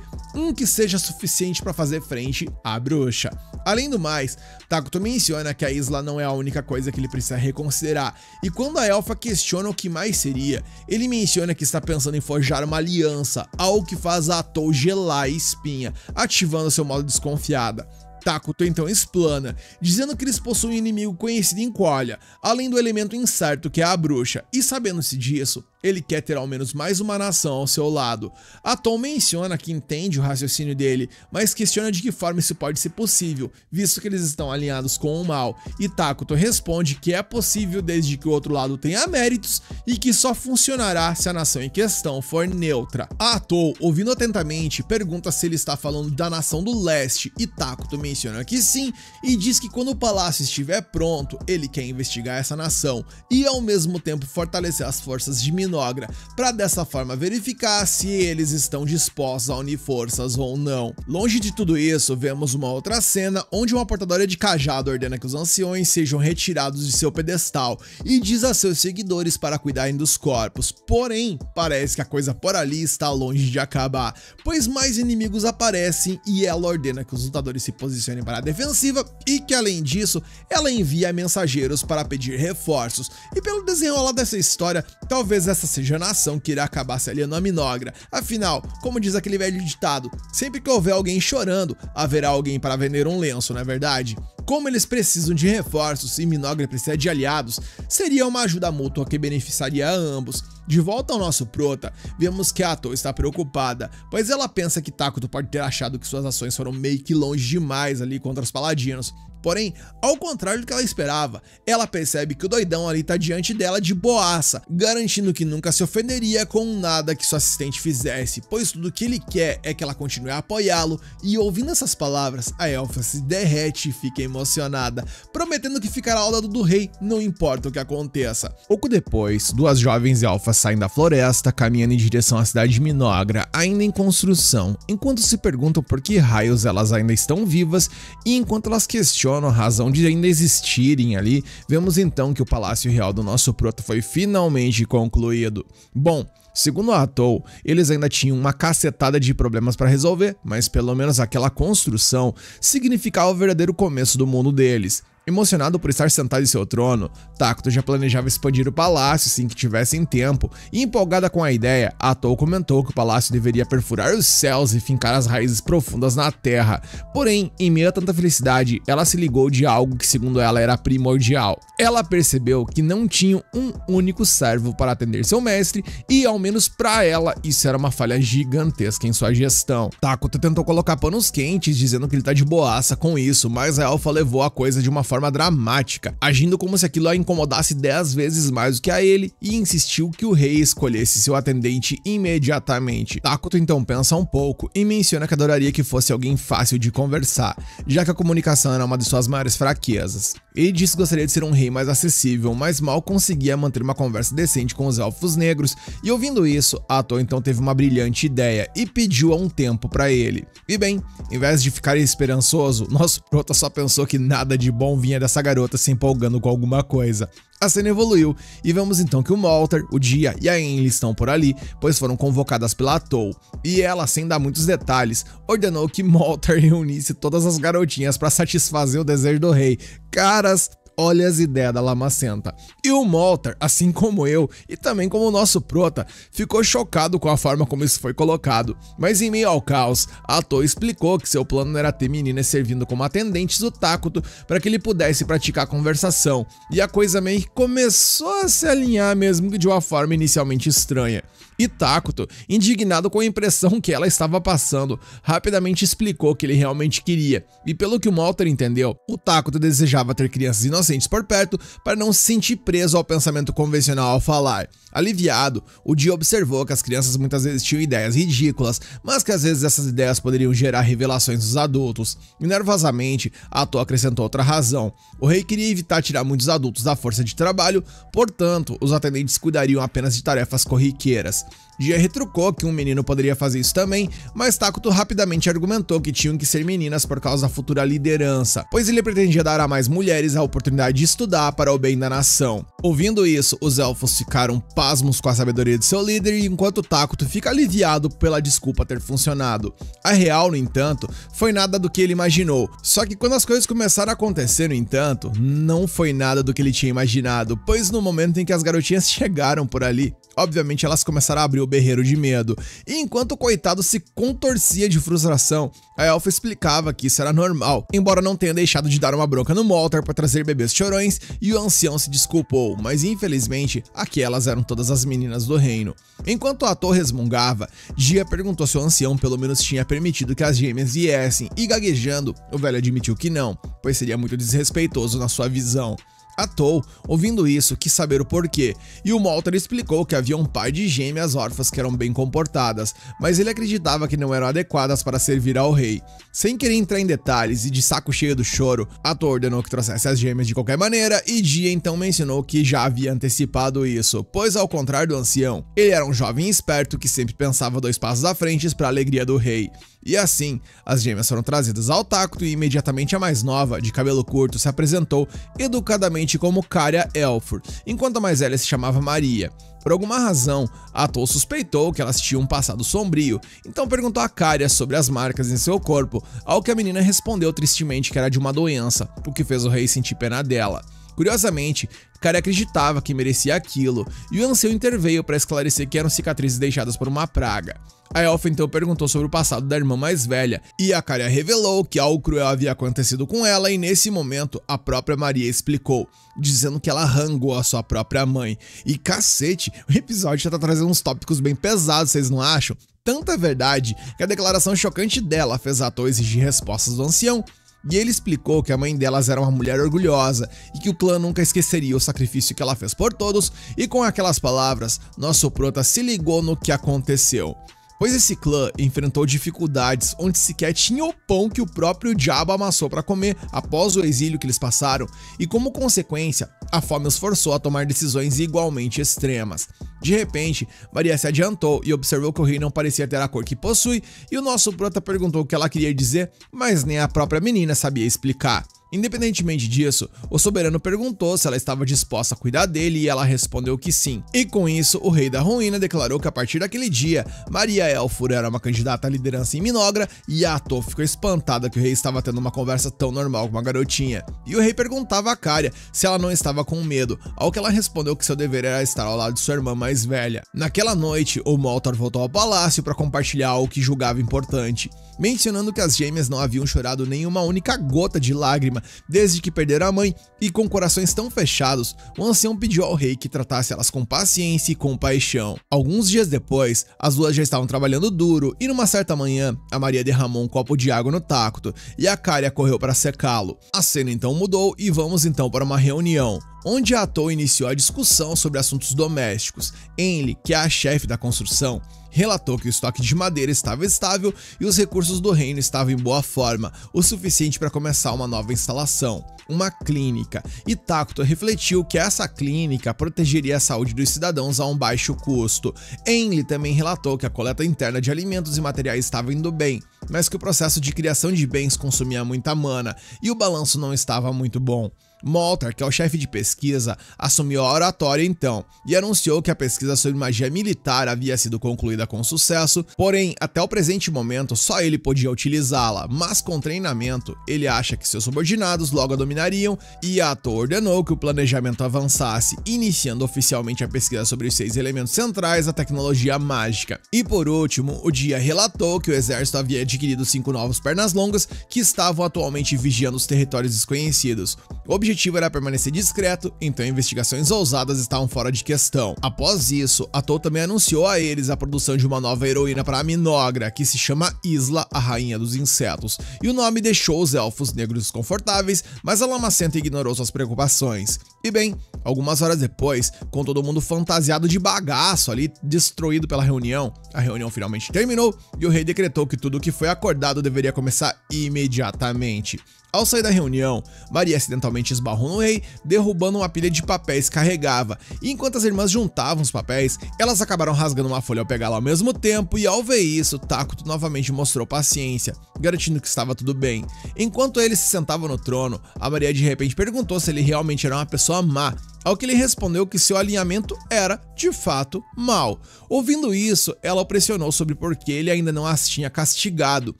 que seja suficiente para fazer frente à bruxa. Além do mais, Takuto menciona que a Isla não é a única coisa que ele precisa reconsiderar, e quando a Elfa questiona o que mais seria, ele menciona que está pensando em forjar uma aliança, algo que faz a Atol gelar a espinha, ativando seu modo desconfiada. Takuto então explana, dizendo que eles possuem um inimigo conhecido em Qualia, além do elemento incerto que é a bruxa, e sabendo-se disso, ele quer ter ao menos mais uma nação ao seu lado. Atol menciona que entende o raciocínio dele, mas questiona de que forma isso pode ser possível, visto que eles estão alinhados com o mal, e Takuto responde que é possível desde que o outro lado tenha méritos e que só funcionará se a nação em questão for neutra. A Atol, ouvindo atentamente, pergunta se ele está falando da nação do leste, e Takuto menciona que sim, e diz que quando o palácio estiver pronto, ele quer investigar essa nação, e ao mesmo tempo fortalecer as forças de Minogra, para dessa forma verificar se eles estão dispostos a unir forças ou não. Longe de tudo isso, vemos uma outra cena onde uma portadora de cajado ordena que os anciões sejam retirados de seu pedestal e diz a seus seguidores para cuidarem dos corpos, porém, parece que a coisa por ali está longe de acabar, pois mais inimigos aparecem e ela ordena que os lutadores se posicionem para a defensiva e que além disso, ela envia mensageiros para pedir reforços, e pelo desenrolar dessa história, talvez essa seja a nação que irá acabar se aliando a Minogra. Afinal, como diz aquele velho ditado, sempre que houver alguém chorando, haverá alguém para vender um lenço, não é verdade? Como eles precisam de reforços e Minogra precisa de aliados, seria uma ajuda mútua que beneficiaria a ambos. De volta ao nosso prota, vemos que a Atol está preocupada, pois ela pensa que Takuto pode ter achado que suas ações foram meio que longe demais ali contra os paladinos. Porém, ao contrário do que ela esperava, ela percebe que o doidão ali tá diante dela de boaça, garantindo que nunca se ofenderia com nada que sua assistente fizesse, pois tudo que ele quer é que ela continue a apoiá-lo, e ouvindo essas palavras, a Elfa se derrete e fica emocionada. emocionada, prometendo que ficará ao lado do rei, não importa o que aconteça. Pouco depois, duas jovens elfas saem da floresta, caminhando em direção à cidade de Minogra, ainda em construção, enquanto se perguntam por que raios elas ainda estão vivas, e enquanto elas questionam a razão de ainda existirem ali, vemos então que o Palácio Real do nosso prota foi finalmente concluído. Bom, segundo a Atou, eles ainda tinham uma cacetada de problemas para resolver, mas pelo menos aquela construção significava o verdadeiro começo do mundo deles. Emocionado por estar sentado em seu trono, Takuto já planejava expandir o palácio assim que tivessem tempo, e empolgada com a ideia, Atou comentou que o palácio deveria perfurar os céus e fincar as raízes profundas na terra. Porém, em meio a tanta felicidade, ela se ligou de algo que segundo ela era primordial. Ela percebeu que não tinha um único servo para atender seu mestre, e ao menos para ela isso era uma falha gigantesca em sua gestão. Takuto tentou colocar panos quentes, dizendo que ele tá de boaça com isso, mas a elfa levou a coisa de uma forma dramática, agindo como se aquilo a incomodasse 10 vezes mais do que a ele, e insistiu que o rei escolhesse seu atendente imediatamente. Takuto então pensa um pouco e menciona que adoraria que fosse alguém fácil de conversar, já que a comunicação era uma de suas maiores fraquezas. Ele disse que gostaria de ser um rei mais acessível, mas mal conseguia manter uma conversa decente com os elfos negros, e ouvindo isso, Atou então teve uma brilhante ideia e pediu um tempo para ele. E bem, em vez de ficar esperançoso, nosso prota só pensou que nada de bom vinha dessa garota se empolgando com alguma coisa. A cena evoluiu e vemos então que o Molter, o Dia e a Enli estão por ali, pois foram convocadas pela Atou, e ela, sem dar muitos detalhes, ordenou que Molter reunisse todas as garotinhas para satisfazer o desejo do rei. Caras, olha as ideias da lamacenta. E o Molter, assim como eu, e também como o nosso prota, ficou chocado com a forma como isso foi colocado. Mas em meio ao caos, a Atou explicou que seu plano era ter meninas servindo como atendentes do Takuto para que ele pudesse praticar a conversação. E a coisa meio que começou a se alinhar, mesmo que de uma forma inicialmente estranha. E Takuto, indignado com a impressão que ela estava passando, rapidamente explicou o que ele realmente queria. E pelo que o Molter entendeu, o Takuto desejava ter crianças inocentes por perto para não se sentir preso ao pensamento convencional ao falar. Aliviado, o Dia observou que as crianças muitas vezes tinham ideias ridículas, mas que às vezes essas ideias poderiam gerar revelações dos adultos. E nervosamente, Atou acrescentou outra razão. O rei queria evitar tirar muitos adultos da força de trabalho, portanto, os atendentes cuidariam apenas de tarefas corriqueiras. Dia retrucou que um menino poderia fazer isso também, mas Takuto rapidamente argumentou que tinham que ser meninas por causa da futura liderança, pois ele pretendia dar a mais mulheres a oportunidade de estudar para o bem da nação. Ouvindo isso, os elfos ficaram pasmos com a sabedoria de seu líder, enquanto Takuto fica aliviado pela desculpa ter funcionado. A real, no entanto, foi nada do que ele imaginou, só que quando as coisas começaram a acontecer, no entanto, não foi nada do que ele tinha imaginado, pois no momento em que as garotinhas chegaram por ali, obviamente elas começaram a abrir o berreiro de medo, e enquanto o coitado se contorcia de frustração, a elfa explicava que isso era normal, embora não tenha deixado de dar uma bronca no Molter para trazer bebês chorões, e o ancião se desculpou, mas infelizmente aquelas eram todas as meninas do reino. Enquanto a Atou resmungava, Dia perguntou se o ancião pelo menos tinha permitido que as gêmeas viessem, e gaguejando, o velho admitiu que não, pois seria muito desrespeitoso na sua visão. Atou, ouvindo isso, quis saber o porquê, e o Molter explicou que havia um par de gêmeas órfãs que eram bem comportadas, mas ele acreditava que não eram adequadas para servir ao rei. Sem querer entrar em detalhes e de saco cheio do choro, Atou ordenou que trouxesse as gêmeas de qualquer maneira, e Dia então mencionou que já havia antecipado isso, pois ao contrário do ancião, ele era um jovem esperto que sempre pensava 2 passos à frente para a alegria do rei. E assim, as gêmeas foram trazidas ao Takuto e imediatamente a mais nova, de cabelo curto, se apresentou educadamente como Caria Elfur, enquanto a mais velha se chamava Maria. Por alguma razão, Atou suspeitou que elas tinham um passado sombrio, então perguntou a Caria sobre as marcas em seu corpo, ao que a menina respondeu tristemente que era de uma doença, o que fez o rei sentir pena dela. Curiosamente, Caria acreditava que merecia aquilo, e o ancião interveio para esclarecer que eram cicatrizes deixadas por uma praga. A elfa então perguntou sobre o passado da irmã mais velha, e a Caria revelou que algo cruel havia acontecido com ela, e nesse momento a própria Maria explicou, dizendo que ela rangou a sua própria mãe. E cacete, o episódio já tá trazendo uns tópicos bem pesados, vocês não acham? Tanta verdade que a declaração chocante dela fez a Atou exigir respostas do ancião, e ele explicou que a mãe delas era uma mulher orgulhosa e que o clã nunca esqueceria o sacrifício que ela fez por todos, e com aquelas palavras, nosso prota se ligou no que aconteceu. pois esse clã enfrentou dificuldades onde sequer tinha o pão que o próprio diabo amassou para comer após o exílio que eles passaram, e como consequência, a fome os forçou a tomar decisões igualmente extremas. De repente, Maria se adiantou e observou que o rei não parecia ter a cor que possui, e o nosso prota perguntou o que ela queria dizer, mas nem a própria menina sabia explicar. Independentemente disso, o soberano perguntou se ela estava disposta a cuidar dele e ela respondeu que sim. E com isso, o rei da ruína declarou que a partir daquele dia, Maria Elfur era uma candidata à liderança em Minogra, e a Atô ficou espantada que o rei estava tendo uma conversa tão normal com uma garotinha. E o rei perguntava a Caria se ela não estava com medo, ao que ela respondeu que seu dever era estar ao lado de sua irmã mais velha. Naquela noite, o Moltar voltou ao palácio para compartilhar algo que julgava importante, mencionando que as gêmeas não haviam chorado nenhuma única gota de lágrima desde que perderam a mãe, e com corações tão fechados, o ancião pediu ao rei que tratasse elas com paciência e compaixão. Alguns dias depois, as duas já estavam trabalhando duro, e numa certa manhã, a Maria derramou um copo de água no Tacto, e a Caria correu para secá-lo. A cena então mudou e vamos então para uma reunião, onde a Atô iniciou a discussão sobre assuntos domésticos. Enli, que é a chefe da construção, relatou que o estoque de madeira estava estável e os recursos do reino estavam em boa forma, o suficiente para começar uma nova instalação, uma clínica, e Tacto refletiu que essa clínica protegeria a saúde dos cidadãos a um baixo custo. Enli também relatou que a coleta interna de alimentos e materiais estava indo bem, mas que o processo de criação de bens consumia muita mana e o balanço não estava muito bom. Moltar, que é o chefe de pesquisa, assumiu a oratória então e anunciou que a pesquisa sobre magia militar havia sido concluída com sucesso, porém, até o presente momento, só ele podia utilizá-la, mas com treinamento, ele acha que seus subordinados logo a dominariam, e a Atô ordenou que o planejamento avançasse, iniciando oficialmente a pesquisa sobre os 6 elementos centrais da tecnologia mágica. E por último, o dia relatou que o exército havia adquirido 5 novos pernas longas que estavam atualmente vigiando os territórios desconhecidos. O objetivo era permanecer discreto, então investigações ousadas estavam fora de questão. Após isso, Atô também anunciou a eles a produção de uma nova heroína para a Minogra, que se chama Isla, a Rainha dos Insetos, e o nome deixou os elfos negros desconfortáveis, mas a Lamacenta ignorou suas preocupações. E bem, algumas horas depois, com todo mundo fantasiado de bagaço ali, destruído pela reunião, a reunião finalmente terminou e o rei decretou que tudo o que foi acordado deveria começar imediatamente. Ao sair da reunião, Maria acidentalmente esbarrou no rei, derrubando uma pilha de papéis que carregava, e enquanto as irmãs juntavam os papéis, elas acabaram rasgando uma folha ao pegá-la ao mesmo tempo, e ao ver isso, Tacto novamente mostrou paciência, garantindo que estava tudo bem. Enquanto ele se sentava no trono, a Maria de repente perguntou se ele realmente era uma pessoa má, ao que ele respondeu que seu alinhamento era, de fato, mau. Ouvindo isso, ela o pressionou sobre por que ele ainda não as tinha castigado.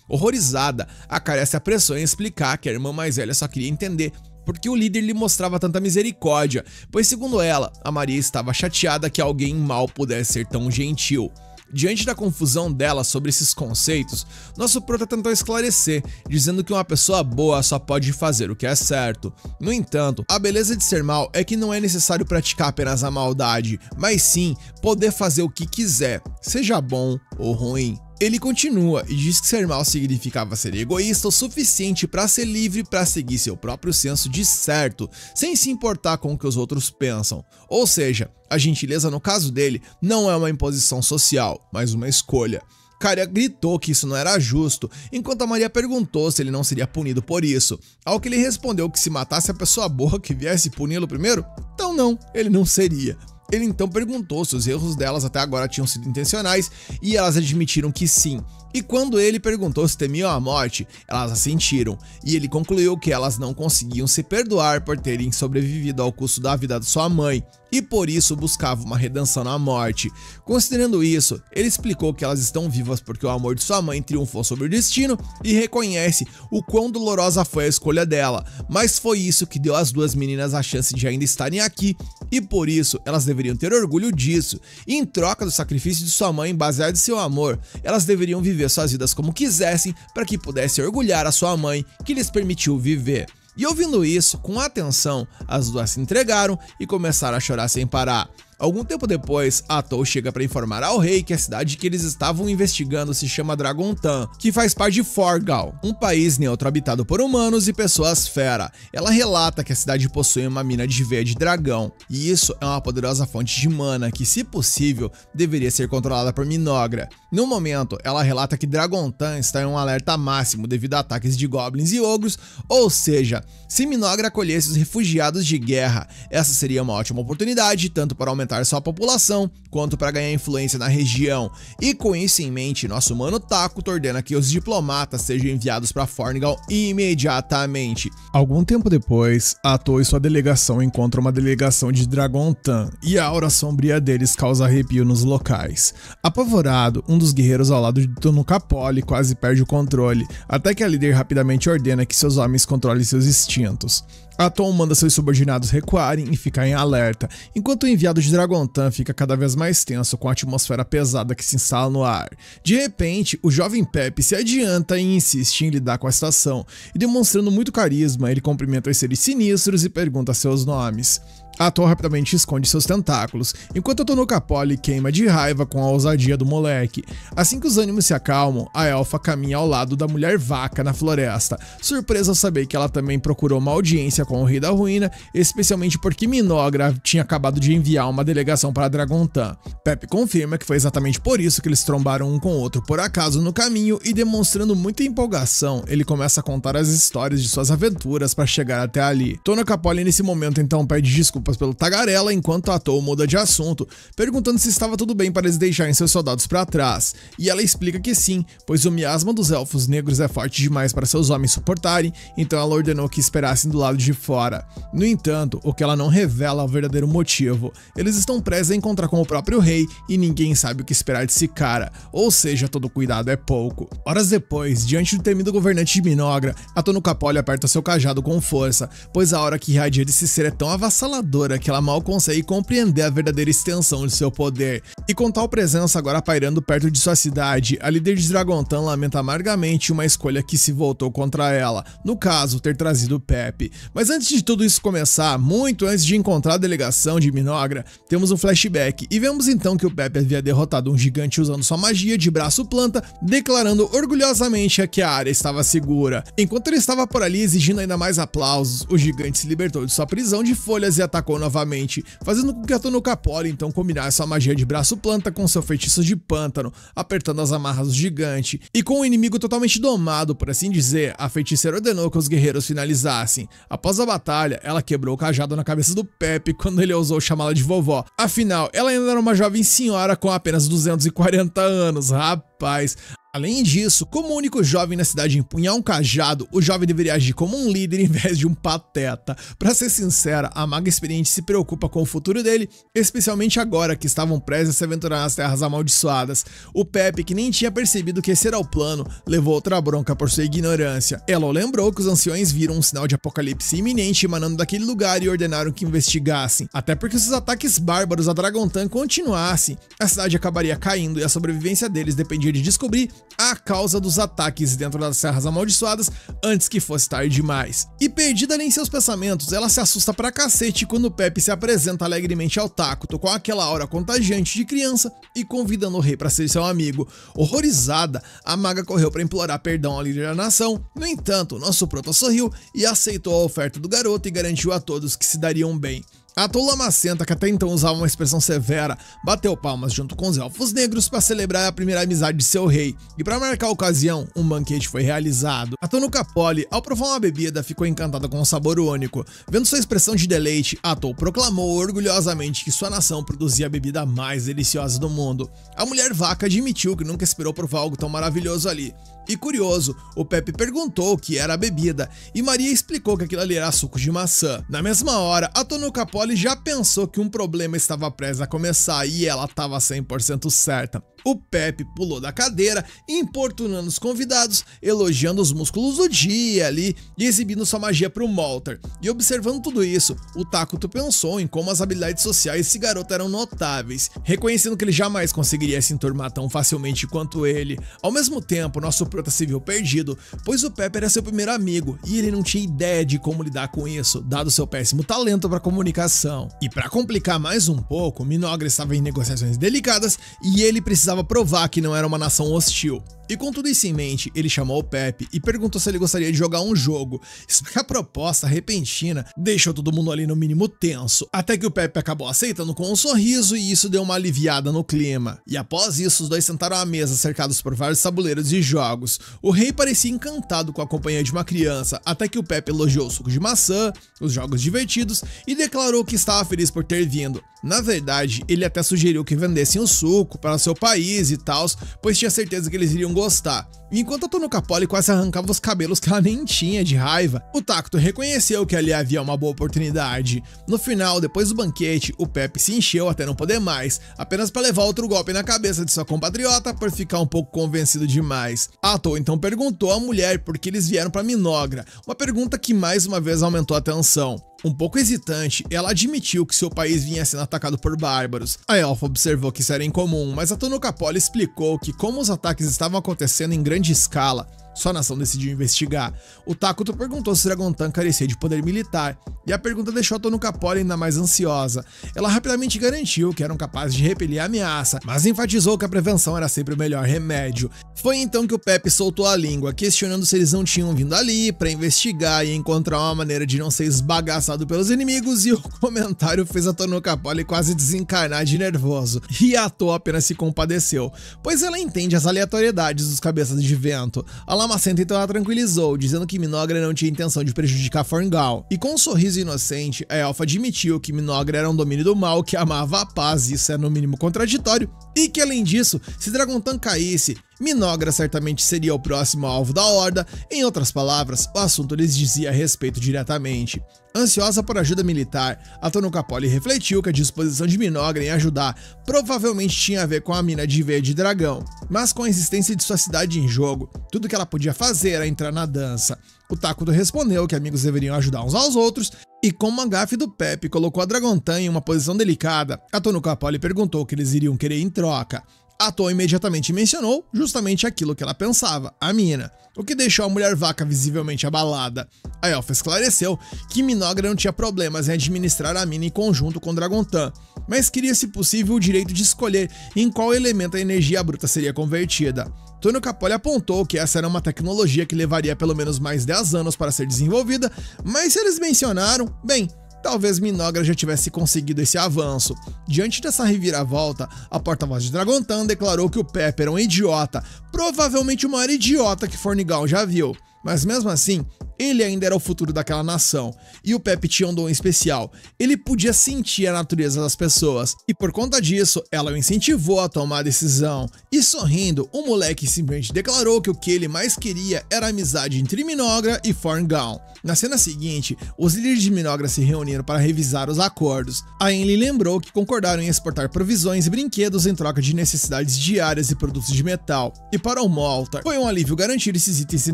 Horrorizada, a Caria se apressou em explicar que a irmã mais velha só queria entender porque o líder lhe mostrava tanta misericórdia, pois segundo ela, a Maria estava chateada que alguém mau pudesse ser tão gentil. Diante da confusão dela sobre esses conceitos, nosso prota tentou esclarecer, dizendo que uma pessoa boa só pode fazer o que é certo. No entanto, a beleza de ser mal é que não é necessário praticar apenas a maldade, mas sim poder fazer o que quiser, seja bom ou ruim. Ele continua e diz que ser mal significava ser egoísta o suficiente para ser livre para seguir seu próprio senso de certo, sem se importar com o que os outros pensam. Ou seja, a gentileza no caso dele não é uma imposição social, mas uma escolha. Caria gritou que isso não era justo, enquanto a Maria perguntou se ele não seria punido por isso, ao que ele respondeu que se matasse a pessoa boa que viesse puni-lo primeiro, então não, ele não seria. Ele então perguntou se os erros delas até agora tinham sido intencionais e elas admitiram que sim. E quando ele perguntou se temiam a morte, elas assentiram, e ele concluiu que elas não conseguiam se perdoar por terem sobrevivido ao custo da vida de sua mãe, e por isso buscavam uma redenção na morte. Considerando isso, ele explicou que elas estão vivas porque o amor de sua mãe triunfou sobre o destino e reconhece o quão dolorosa foi a escolha dela, mas foi isso que deu às duas meninas a chance de ainda estarem aqui, e por isso elas deveriam ter orgulho disso, e em troca do sacrifício de sua mãe baseado em seu amor, elas deveriam viver suas vidas como quisessem para que pudessem orgulhar a sua mãe que lhes permitiu viver. E ouvindo isso, com atenção, as duas se entregaram e começaram a chorar sem parar. Algum tempo depois, Atou chega para informar ao rei que a cidade que eles estavam investigando se chama Dragontan, que faz parte de Forgal, um país neutro habitado por humanos e pessoas fera. Ela relata que a cidade possui uma mina de veia de dragão, e isso é uma poderosa fonte de mana que, se possível, deveria ser controlada por Minogra. No momento, ela relata que Dragontan está em um alerta máximo devido a ataques de goblins e ogros, ou seja, se Minogra acolhesse os refugiados de guerra, essa seria uma ótima oportunidade tanto para aumentar sua população, quanto para ganhar influência na região. E com isso em mente, nosso mano Takuto ordena que os diplomatas sejam enviados para Forngal imediatamente. Algum tempo depois, Atou e sua delegação encontram uma delegação de Dragontan, e a aura sombria deles causa arrepio nos locais. Apavorado, um dos guerreiros ao lado de Tonukapoli quase perde o controle, até que a líder rapidamente ordena que seus homens controlem seus instintos. Atou manda seus subordinados recuarem e ficar em alerta, enquanto o enviado de Dragontan fica cada vez mais tenso com a atmosfera pesada que se instala no ar. De repente, o jovem Pepe se adianta e insiste em lidar com a situação, e demonstrando muito carisma, ele cumprimenta os seres sinistros e pergunta seus nomes. Atou rapidamente esconde seus tentáculos, enquanto Tonukapoli queima de raiva com a ousadia do moleque. Assim que os ânimos se acalmam, a elfa caminha ao lado da mulher vaca na floresta, surpresa ao saber que ela também procurou uma audiência com o rei da ruína, especialmente porque Minogra tinha acabado de enviar uma delegação para Dragontan. Pepe confirma que foi exatamente por isso que eles trombaram um com o outro por acaso no caminho, e demonstrando muita empolgação, ele começa a contar as histórias de suas aventuras para chegar até ali. Tonukapoli nesse momento então pede desculpas pelo tagarela, enquanto Atou muda de assunto, perguntando se estava tudo bem para eles deixarem seus soldados para trás, e ela explica que sim, pois o miasma dos elfos negros é forte demais para seus homens suportarem, então ela ordenou que esperassem do lado de fora. No entanto, o que ela não revela é o verdadeiro motivo. Eles estão prestes a encontrar com o próprio rei e ninguém sabe o que esperar desse cara, ou seja, todo cuidado é pouco. Horas depois, diante do temido governante de Minogra, a Tonukapoli aperta seu cajado com força, pois a aura que irradia desse ser é tão avassaladora que ela mal consegue compreender a verdadeira extensão de seu poder. E com tal presença agora pairando perto de sua cidade, a líder de Dragontan lamenta amargamente uma escolha que se voltou contra ela, no caso, ter trazido Pepe. Mas antes de tudo isso começar, muito antes de encontrar a delegação de Minogra, temos um flashback e vemos então que o Pepe havia derrotado um gigante usando sua magia de braço planta, declarando orgulhosamente que a área estava segura. Enquanto ele estava por ali exigindo ainda mais aplausos, o gigante se libertou de sua prisão de folhas e atacou novamente, fazendo com que a Tonukapoli então combinasse sua magia de braço planta com seu feitiço de pântano, apertando as amarras do gigante. E com o inimigo totalmente domado, por assim dizer, a feiticeira ordenou que os guerreiros finalizassem. Após a batalha, ela quebrou o cajado na cabeça do Pepe quando ele ousou chamá-la de vovó. Afinal, ela ainda era uma jovem senhora com apenas 240 anos, rapaz. Além disso, como o único jovem na cidade empunhar um cajado, o jovem deveria agir como um líder em vez de um pateta. Pra ser sincera, a maga experiente se preocupa com o futuro dele, especialmente agora que estavam prestes a se aventurar nas terras amaldiçoadas. O Pepe, que nem tinha percebido que esse era o plano, levou outra bronca por sua ignorância. Ela lembrou que os anciões viram um sinal de apocalipse iminente emanando daquele lugar e ordenaram que investigassem. Até porque se os ataques bárbaros a Dragontan continuassem, a cidade acabaria caindo e a sobrevivência deles dependia de descobrir a causa dos ataques dentro das Serras Amaldiçoadas antes que fosse tarde demais. E perdida em seus pensamentos, ela se assusta pra cacete quando Pepe se apresenta alegremente ao Takuto com aquela aura contagiante de criança e convidando o rei para ser seu amigo. Horrorizada, a maga correu para implorar perdão ao líder da nação. No entanto, nosso proto sorriu e aceitou a oferta do garoto e garantiu a todos que se dariam bem. Atou Lamacenta, que até então usava uma expressão severa, bateu palmas junto com os elfos negros para celebrar a primeira amizade de seu rei, e para marcar a ocasião, um banquete foi realizado. A Tonukapoli, ao provar uma bebida, ficou encantada com um sabor único. Vendo sua expressão de deleite, Atou proclamou orgulhosamente que sua nação produzia a bebida mais deliciosa do mundo. A mulher vaca admitiu que nunca esperou provar algo tão maravilhoso ali. E curioso, o Pepe perguntou o que era a bebida, e Maria explicou que aquilo ali era suco de maçã. Na mesma hora, a Tonukapoli já pensou que um problema estava prestes a começar e ela estava 100% certa. O Pepe pulou da cadeira, importunando os convidados, elogiando os músculos do dia ali e exibindo sua magia pro Moltar. E observando tudo isso, o Takuto pensou em como as habilidades sociais desse garoto eram notáveis, reconhecendo que ele jamais conseguiria se enturmar tão facilmente quanto ele. Ao mesmo tempo, nosso prota se viu perdido, pois o Pepe era seu primeiro amigo e ele não tinha ideia de como lidar com isso, dado seu péssimo talento para comunicação. E para complicar mais um pouco, Minogra estava em negociações delicadas e ele precisava provar que não era uma nação hostil. E com tudo isso em mente, ele chamou o Pepe e perguntou se ele gostaria de jogar um jogo. Só que a proposta repentina deixou todo mundo ali no mínimo tenso, até que o Pepe acabou aceitando com um sorriso e isso deu uma aliviada no clima. E após isso, os dois sentaram à mesa cercados por vários tabuleiros de jogos. O rei parecia encantado com a companhia de uma criança, até que o Pepe elogiou o suco de maçã, os jogos divertidos e declarou que estava feliz por ter vindo. Na verdade, ele até sugeriu que vendessem o suco para o seu país e tal, pois tinha certeza que eles iriam gostar. Enquanto a Tonuka Poli quase arrancava os cabelos que ela nem tinha de raiva, o Takuto reconheceu que ali havia uma boa oportunidade. No final, depois do banquete, o Pepe se encheu até não poder mais, apenas para levar outro golpe na cabeça de sua compatriota por ficar um pouco convencido demais. A Toa então perguntou à mulher por que eles vieram para Minogra, uma pergunta que mais uma vez aumentou a tensão. Um pouco hesitante, ela admitiu que seu país vinha sendo atacado por bárbaros. A elfa observou que isso era incomum, mas a Tonuka Poli explicou que como os ataques estavam acontecendo em grande escala, sua nação decidiu investigar. O Takuto perguntou se Dragontan carecia de poder militar, e a pergunta deixou a Tonuka Poli ainda mais ansiosa. Ela rapidamente garantiu que eram capazes de repelir a ameaça, mas enfatizou que a prevenção era sempre o melhor remédio. Foi então que o Pepe soltou a língua, questionando se eles não tinham vindo ali para investigar e encontrar uma maneira de não ser esbagaçado pelos inimigos, e o comentário fez a Tonuka Poli quase desencarnar de nervoso, e a Toa apenas se compadeceu, pois ela entende as aleatoriedades dos cabeças de vento. A Lamacenta então a tranquilizou, dizendo que Minogra não tinha intenção de prejudicar Forngal. E com um sorriso inocente, a elfa admitiu que Minogra era um domínio do mal que amava a paz, isso é no mínimo contraditório, e que além disso, se Dragontan caísse, Minogra certamente seria o próximo alvo da Horda. Em outras palavras, o assunto lhes dizia respeito diretamente. Ansiosa por ajuda militar, a Tonuka Poli refletiu que a disposição de Minogra em ajudar provavelmente tinha a ver com a mina de veia de dragão, mas com a existência de sua cidade em jogo, tudo que ela podia fazer era entrar na dança. O Takuto respondeu que amigos deveriam ajudar uns aos outros, e como a gafe do Pepe colocou a Dragontan em uma posição delicada, a Tonuka Poli perguntou o que eles iriam querer em troca. A Toa imediatamente mencionou justamente aquilo que ela pensava, a mina, o que deixou a mulher vaca visivelmente abalada. A elfa esclareceu que Minogra não tinha problemas em administrar a mina em conjunto com Dragontan, mas queria, se possível, o direito de escolher em qual elemento a energia bruta seria convertida. Tonuka Poli apontou que essa era uma tecnologia que levaria pelo menos mais 10 anos para ser desenvolvida, mas se eles mencionaram, bem, talvez Minogra já tivesse conseguido esse avanço. Diante dessa reviravolta, a porta-voz de Dragontan declarou que o Pepe era um idiota, provavelmente o maior idiota que Forngal já viu. Mas mesmo assim, ele ainda era o futuro daquela nação, e o Pepe tinha um dom especial, ele podia sentir a natureza das pessoas, e por conta disso, ela o incentivou a tomar a decisão. E sorrindo, o moleque simplesmente declarou que o que ele mais queria era a amizade entre Minogra e Forngal. Na cena seguinte, os líderes de Minogra se reuniram para revisar os acordos. A Enli lembrou que concordaram em exportar provisões e brinquedos em troca de necessidades diárias e produtos de metal, e para o Moltar, foi um alívio garantir esses itens sem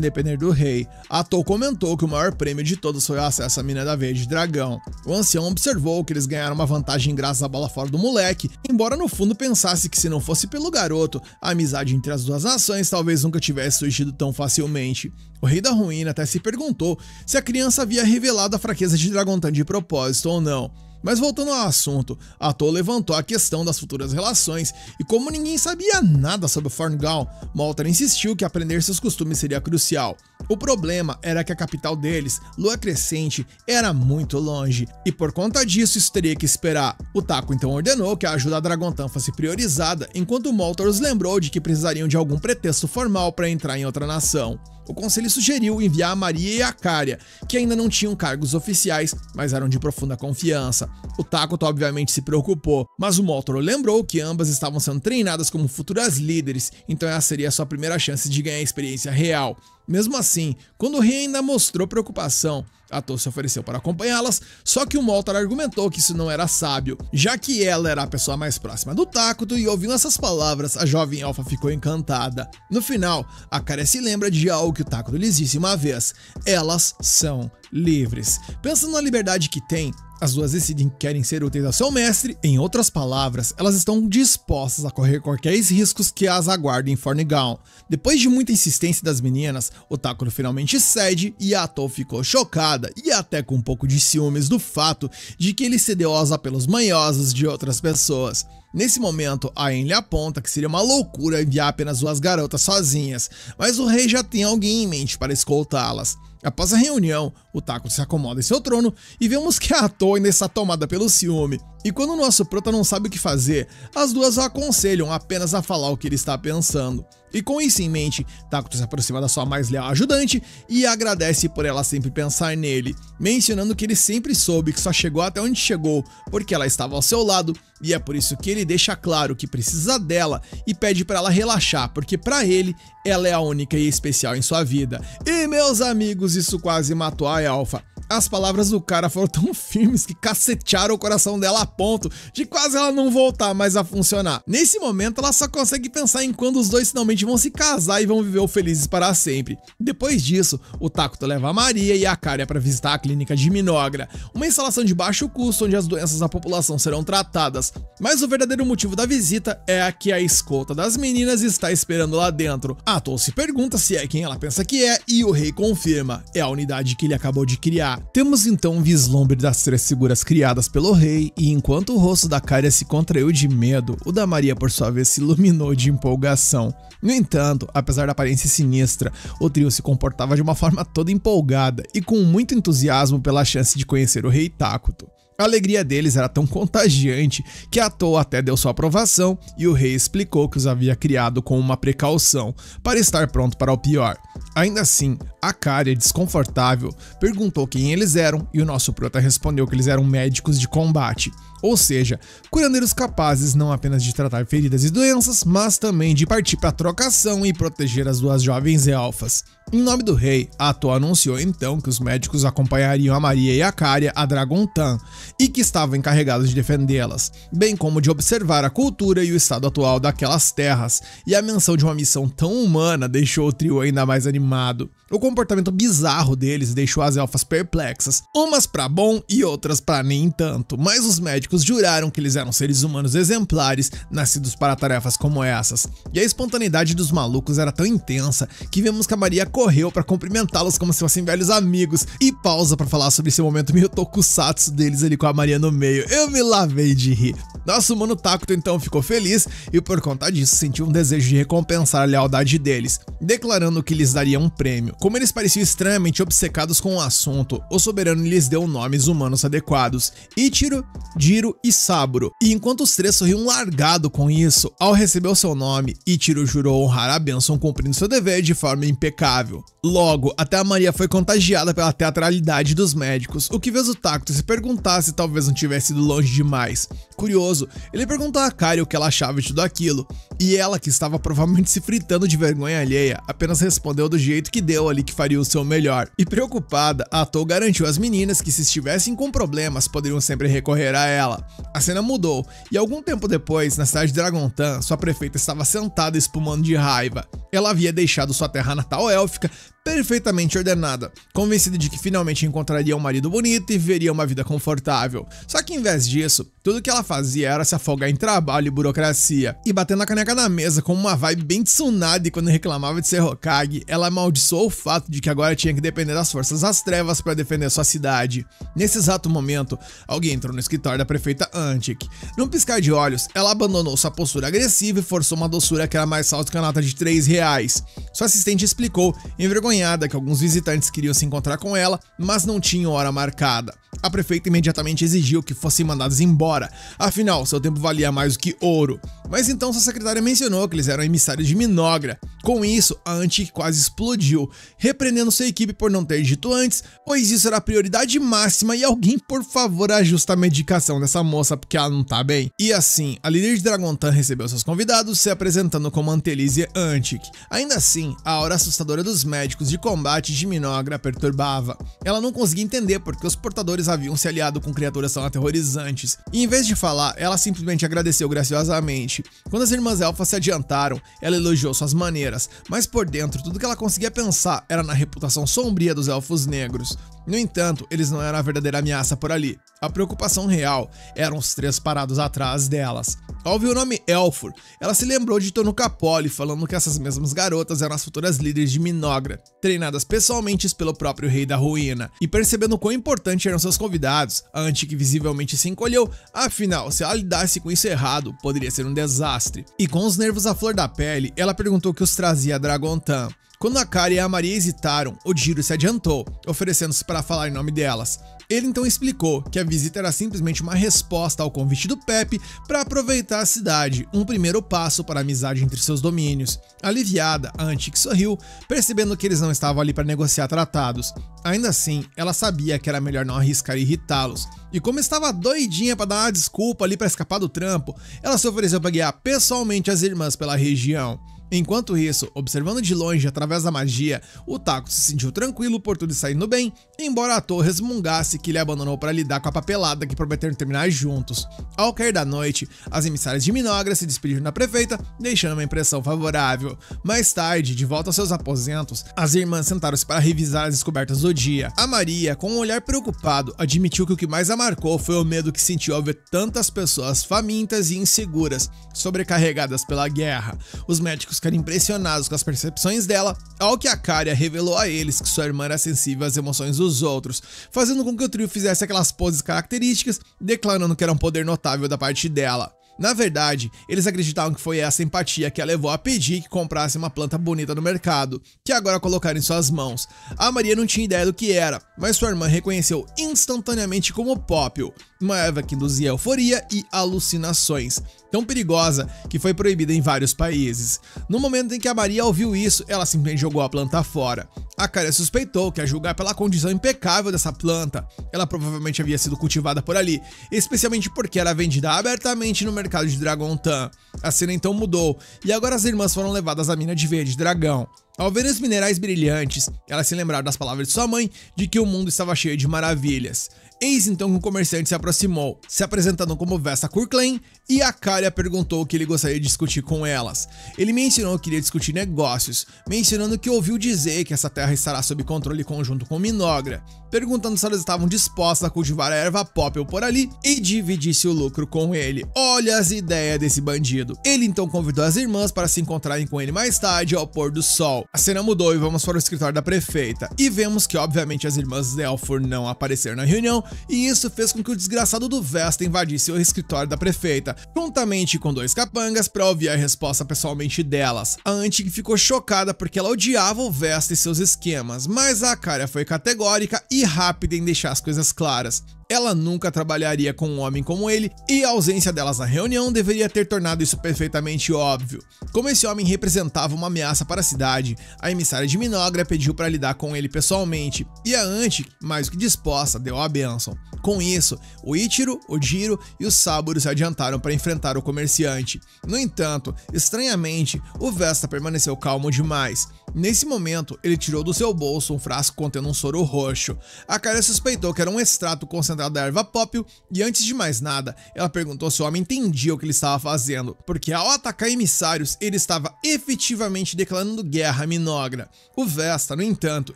depender do rei. A Toa comentou que o maior prêmio de todos foi o acesso à mina da veia de dragão. O ancião observou que eles ganharam uma vantagem graças à bola fora do moleque, embora no fundo pensasse que se não fosse pelo garoto, a amizade entre as duas nações talvez nunca tivesse surgido tão facilmente. O rei da ruína até se perguntou se a criança havia revelado a fraqueza de Dragontan de propósito ou não. Mas voltando ao assunto, a Toa levantou a questão das futuras relações, e como ninguém sabia nada sobre Forngal, Moltar insistiu que aprender seus costumes seria crucial. O problema era que a capital deles, Lua Crescente, era muito longe, e por conta disso isso teria que esperar. O Taco então ordenou que a ajuda a Dragontan fosse priorizada, enquanto Moltar os lembrou de que precisariam de algum pretexto formal para entrar em outra nação. O conselho sugeriu enviar a Maria e a Caria, que ainda não tinham cargos oficiais, mas eram de profunda confiança. O Takuto obviamente se preocupou, mas o Moltar lembrou que ambas estavam sendo treinadas como futuras líderes, então essa seria a sua primeira chance de ganhar experiência real. Mesmo assim, quando o rei ainda mostrou preocupação, Atou se ofereceu para acompanhá-las, só que o Moltar argumentou que isso não era sábio, já que ela era a pessoa mais próxima do Takuto, e ouvindo essas palavras, a jovem elfa ficou encantada. No final, a Kariya se lembra de algo que o Takuto lhes disse uma vez: elas são livres. Pensando na liberdade que tem, as duas decidem que querem ser úteis ao seu mestre. Em outras palavras, elas estão dispostas a correr qualquer riscos que as aguardem em Fornigaunt. Depois de muita insistência das meninas, o Takuto finalmente cede e a Atou ficou chocada e até com um pouco de ciúmes do fato de que ele cedeu aos apelos manhosos de outras pessoas. Nesse momento, a Enli aponta que seria uma loucura enviar apenas duas garotas sozinhas, mas o rei já tem alguém em mente para escoltá-las. Após a reunião, o Takuto se acomoda em seu trono e vemos que a Atou ainda está tomada pelo ciúme. E quando o nosso prota não sabe o que fazer, as duas o aconselham apenas a falar o que ele está pensando. E com isso em mente, Takuto se aproxima da sua mais leal ajudante e agradece por ela sempre pensar nele, mencionando que ele sempre soube que só chegou até onde chegou porque ela estava ao seu lado, e é por isso que ele deixa claro que precisa dela e pede para ela relaxar, porque para ele, ela é a única e especial em sua vida. E meus amigos, isso quase matou a elfa. As palavras do cara foram tão firmes que cacetearam o coração dela a ponto de quase ela não voltar mais a funcionar. Nesse momento, ela só consegue pensar em quando os dois finalmente vão se casar e vão viver felizes para sempre. Depois disso, o Takuto leva a Maria e a Kariya para visitar a clínica de Minogra, uma instalação de baixo custo onde as doenças da população serão tratadas. Mas o verdadeiro motivo da visita é a que a escolta das meninas está esperando lá dentro. A Atou se pergunta se é quem ela pensa que é e o rei confirma, é a unidade que ele acabou de criar. Temos então um vislumbre das 3 figuras criadas pelo rei, e enquanto o rosto da Kariya se contraiu de medo, o da Maria por sua vez se iluminou de empolgação. No entanto, apesar da aparência sinistra, o trio se comportava de uma forma toda empolgada e com muito entusiasmo pela chance de conhecer o rei Takuto. A alegria deles era tão contagiante que a Atou até deu sua aprovação, e o rei explicou que os havia criado com uma precaução, para estar pronto para o pior. Ainda assim, a Kariya, desconfortável, perguntou quem eles eram, e o nosso prota respondeu que eles eram médicos de combate, ou seja, curandeiros capazes não apenas de tratar feridas e doenças, mas também de partir para a trocação e proteger as duas jovens elfas. Em nome do rei, a Atou anunciou então que os médicos acompanhariam a Maria e a Kariya a Dragontan, e que estavam encarregados de defendê-las, bem como de observar a cultura e o estado atual daquelas terras, e a menção de uma missão tão humana deixou o trio ainda mais animado. O comportamento bizarro deles deixou as elfas perplexas, umas pra bom e outras pra nem tanto, mas os médicos juraram que eles eram seres humanos exemplares, nascidos para tarefas como essas. E a espontaneidade dos malucos era tão intensa que vemos que a Maria correu pra cumprimentá-los como se fossem velhos amigos, e pausa pra falar sobre esse momento meio tokusatsu deles ali com a Maria no meio. Eu me lavei de rir. Nosso mano Takuto então ficou feliz e por conta disso sentiu um desejo de recompensar a lealdade deles, declarando que lhes daria um prêmio. Como eles pareciam extremamente obcecados com o assunto, o soberano lhes deu nomes humanos adequados: Ichiro, Jiro e Saburo. E enquanto os 3 sorriam largado com isso, ao receber o seu nome, Ichiro jurou honrar a bênção cumprindo seu dever de forma impecável. Logo, até a Maria foi contagiada pela teatralidade dos médicos, o que fez o Takuto se perguntar se talvez não tivesse ido longe demais. Curioso, ele perguntou a Kariya o que ela achava de tudo aquilo, e ela, que estava provavelmente se fritando de vergonha alheia, apenas respondeu do jeito que deu ali que faria o seu melhor. E preocupada, a Atou garantiu às meninas que se estivessem com problemas, poderiam sempre recorrer a ela. A cena mudou, e algum tempo depois, na cidade de Dragontan, sua prefeita estava sentada espumando de raiva. Ela havia deixado sua terra natal élfica perfeitamente ordenada, convencida de que finalmente encontraria um marido bonito e viveria uma vida confortável. Só que em vez disso, tudo que ela fazia era se afogar em trabalho e burocracia, e batendo a caneca na mesa com uma vibe bem Tsunade quando reclamava de ser Hokage, ela amaldiçoou o fato de que agora tinha que depender das forças das trevas para defender sua cidade. Nesse exato momento, alguém entrou no escritório da prefeita Antic. Num piscar de olhos, ela abandonou sua postura agressiva e forçou uma doçura que era mais alta que a nota de R$3. Sua assistente explicou, envergonhada, que alguns visitantes queriam se encontrar com ela, mas não tinham hora marcada. A prefeita imediatamente exigiu que fossem mandados embora, afinal seu tempo valia mais do que ouro. Mas então sua secretária mencionou que eles eram emissários de Minogra. Com isso, a Antique quase explodiu, repreendendo sua equipe por não ter dito antes, pois isso era a prioridade máxima e alguém por favor ajusta a medicação dessa moça porque ela não tá bem. E assim, a líder de Dragontan recebeu seus convidados se apresentando como Antelize Antique. Ainda assim, a aura assustadora dos médicos de combate de Minogra perturbava. Ela não conseguia entender porque os portadores haviam se aliado com criaturas tão aterrorizantes. E em vez de falar, ela simplesmente agradeceu graciosamente. Quando as irmãs elfas se adiantaram, ela elogiou suas maneiras, mas por dentro tudo que ela conseguia pensar era na reputação sombria dos elfos negros. No entanto, eles não eram a verdadeira ameaça por ali. A preocupação real eram os três parados atrás delas. Ao ouvir o nome Elfur, ela se lembrou de Tono Capoli falando que essas mesmas garotas eram as futuras líderes de Minogra, treinadas pessoalmente pelo próprio Rei da Ruína. E percebendo quão importante eram seus convidados, a Antique visivelmente se encolheu, afinal, se ela lidasse com isso errado, poderia ser um desastre. E com os nervos à flor da pele, ela perguntou o que os trazia a Dragontan. Quando a Kari e a Maria hesitaram, o Jiro se adiantou, oferecendo-se para falar em nome delas. Ele então explicou que a visita era simplesmente uma resposta ao convite do Pepe para aproveitar a cidade, um primeiro passo para a amizade entre seus domínios. Aliviada, a Antique sorriu, percebendo que eles não estavam ali para negociar tratados. Ainda assim, ela sabia que era melhor não arriscar irritá-los. E como estava doidinha para dar uma desculpa ali para escapar do trampo, ela se ofereceu para guiar pessoalmente as irmãs pela região. Enquanto isso, observando de longe através da magia, o Taco se sentiu tranquilo por tudo saindo bem, embora a Torre resmungasse que ele abandonou para lidar com a papelada que prometeram terminar juntos. Ao cair da noite, as emissárias de Minogra se despediram da prefeita, deixando uma impressão favorável. Mais tarde, de volta aos seus aposentos, as irmãs sentaram-se para revisar as descobertas do dia. A Maria, com um olhar preocupado, admitiu que o que mais a marcou foi o medo que sentiu ao ver tantas pessoas famintas e inseguras, sobrecarregadas pela guerra. Os médicos ficaram impressionados com as percepções dela, ao que a Kárya revelou a eles que sua irmã era sensível às emoções dos outros, fazendo com que o trio fizesse aquelas poses características, declarando que era um poder notável da parte dela. Na verdade, eles acreditavam que foi essa empatia que a levou a pedir que comprasse uma planta bonita no mercado, que agora colocaram em suas mãos. A Maria não tinha ideia do que era, mas sua irmã reconheceu instantaneamente como Popil, uma erva que induzia euforia e alucinações, tão perigosa que foi proibida em vários países. No momento em que a Maria ouviu isso, ela simplesmente jogou a planta fora. A Kárya suspeitou que, a julgar pela condição impecável dessa planta, ela provavelmente havia sido cultivada por ali, especialmente porque era vendida abertamente no mercado de Dragontan. A cena então mudou, e agora as irmãs foram levadas à mina de veia de dragão. Ao ver os minerais brilhantes, elas se lembraram das palavras de sua mãe de que o mundo estava cheio de maravilhas. Eis então que um comerciante se aproximou, se apresentando como Vesta Curclain, e a Kárya perguntou o que ele gostaria de discutir com elas. Ele mencionou que queria discutir negócios, mencionando que ouviu dizer que essa terra estará sob controle conjunto com Minogra, perguntando se elas estavam dispostas a cultivar a erva Popil por ali e dividisse o lucro com ele. Olha as ideias desse bandido. Ele então convidou as irmãs para se encontrarem com ele mais tarde ao pôr do sol. A cena mudou e vamos para o escritório da prefeita, e vemos que obviamente as irmãs Elfur não apareceram na reunião, e isso fez com que o desgraçado do Vesta invadisse o escritório da prefeita, juntamente com dois capangas para ouvir a resposta pessoalmente delas. A Antique ficou chocada porque ela odiava o Vesta e seus esquemas, mas a Kárya foi categórica e rápida em deixar as coisas claras. Ela nunca trabalharia com um homem como ele, e a ausência delas na reunião deveria ter tornado isso perfeitamente óbvio. Como esse homem representava uma ameaça para a cidade, a emissária de Minogra pediu para lidar com ele pessoalmente, e a Antique, mais do que disposta, deu a bênção. Com isso, o Ichiro, o Jiro e o Saburo se adiantaram para enfrentar o comerciante. No entanto, estranhamente, o Vesta permaneceu calmo demais. Nesse momento, ele tirou do seu bolso um frasco contendo um soro roxo. A Kárya suspeitou que era um extrato concentrado da erva Popil, e antes de mais nada, ela perguntou se o homem entendia o que ele estava fazendo, porque ao atacar emissários, ele estava efetivamente declarando guerra a Minogra. O Vesta, no entanto,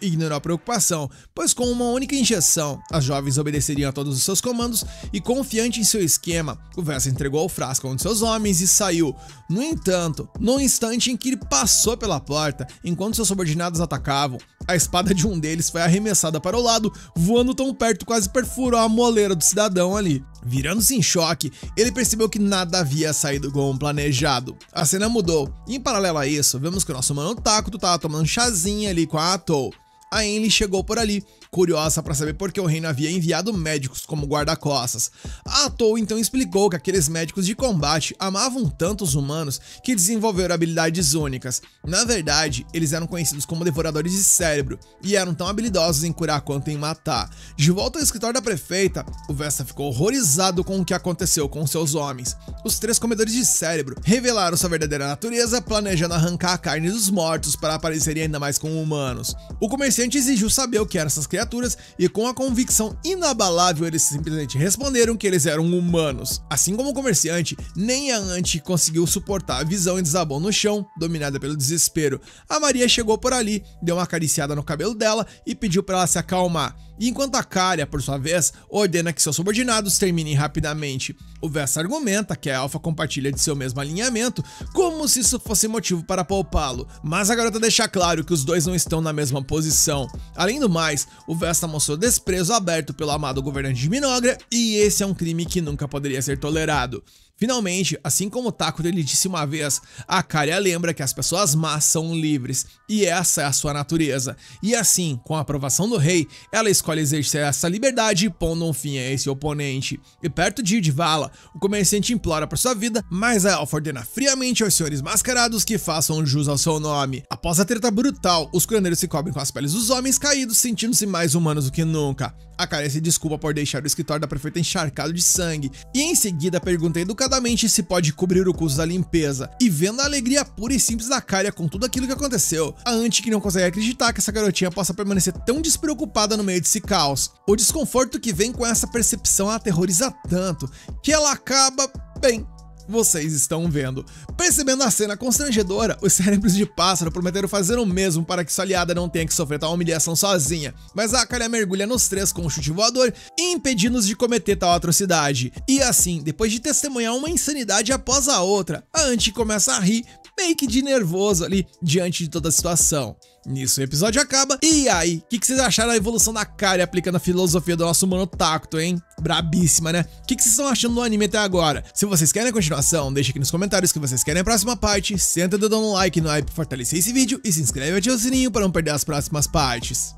ignorou a preocupação, pois com uma única injeção, as jovens obedeceriam a todos os seus comandos, e confiante em seu esquema, o Vesta entregou o frasco a um de seus homens e saiu. No entanto, no instante em que ele passou pela porta, enquanto seus subordinados atacavam, a espada de um deles foi arremessada para o lado, voando tão perto quase perfurou a moleira do cidadão ali. Virando-se em choque, ele percebeu que nada havia saído como planejado. A cena mudou, e em paralelo a isso, vemos que o nosso mano Takuto estava tomando um chazinho ali com a Atou. a Enli chegou por ali, curiosa para saber por que o reino havia enviado médicos como guarda-costas. A Tou então explicou que aqueles médicos de combate amavam tanto os humanos que desenvolveram habilidades únicas. Na verdade, eles eram conhecidos como devoradores de cérebro e eram tão habilidosos em curar quanto em matar. De volta ao escritório da prefeita, o Vesta ficou horrorizado com o que aconteceu com seus homens. Os 3 comedores de cérebro revelaram sua verdadeira natureza, planejando arrancar a carne dos mortos para aparecerem ainda mais como humanos. O comerciante exigiu saber o que eram essas criaturas e, com a convicção inabalável, eles simplesmente responderam que eles eram humanos. Assim como o comerciante, nem a Anti conseguiu suportar a visão e desabou no chão, dominada pelo desespero. A Maria chegou por ali, deu uma acariciada no cabelo dela e pediu para ela se acalmar. E enquanto a Kárya, por sua vez, ordena que seus subordinados terminem rapidamente. O Vesta argumenta que a Alpha compartilha de seu mesmo alinhamento, como se isso fosse motivo para poupá-lo, mas a garota deixa claro que os dois não estão na mesma posição. Além do mais, o Vesta mostrou desprezo aberto pelo amado governante de Minogra, e esse é um crime que nunca poderia ser tolerado. Finalmente, assim como Taco lhe disse uma vez, a Kárya lembra que as pessoas más são livres, e essa é a sua natureza. E assim, com a aprovação do rei, ela escolhe exercer essa liberdade, pondo um fim a esse oponente. E perto de Vala, o comerciante implora por sua vida, mas a Alpha ordena friamente aos senhores mascarados que façam jus ao seu nome. Após a treta brutal, os curandeiros se cobrem com as peles dos homens caídos, sentindo-se mais humanos do que nunca. A Kárya se desculpa por deixar o escritório da prefeita encharcado de sangue, e em seguida pergunta educadamente se pode cobrir o custo da limpeza. E vendo a alegria pura e simples da Kárya com tudo aquilo que aconteceu, a Anti que não consegue acreditar que essa garotinha possa permanecer tão despreocupada no meio desse caos. O desconforto que vem com essa percepção a aterroriza tanto, que ela acaba, bem, vocês estão vendo. Percebendo a cena constrangedora, os cérebros de pássaro prometeram fazer o mesmo para que sua aliada não tenha que sofrer tal humilhação sozinha, mas a Kárya mergulha nos 3 com um chute voador, impedindo-os de cometer tal atrocidade. E assim, depois de testemunhar uma insanidade após a outra, a Anti começa a rir, meio que de nervoso ali, diante de toda a situação. Nisso o episódio acaba, e aí, o que vocês acharam da evolução da Kárya aplicando a filosofia do nosso mano Tacto, hein? Brabíssima, né? O que vocês estão achando do anime até agora? Se vocês querem a continuação, deixa aqui nos comentários que vocês querem a próxima parte, senta o dedo no like no hype pra fortalecer esse vídeo e se inscreve e ativa o sininho para não perder as próximas partes.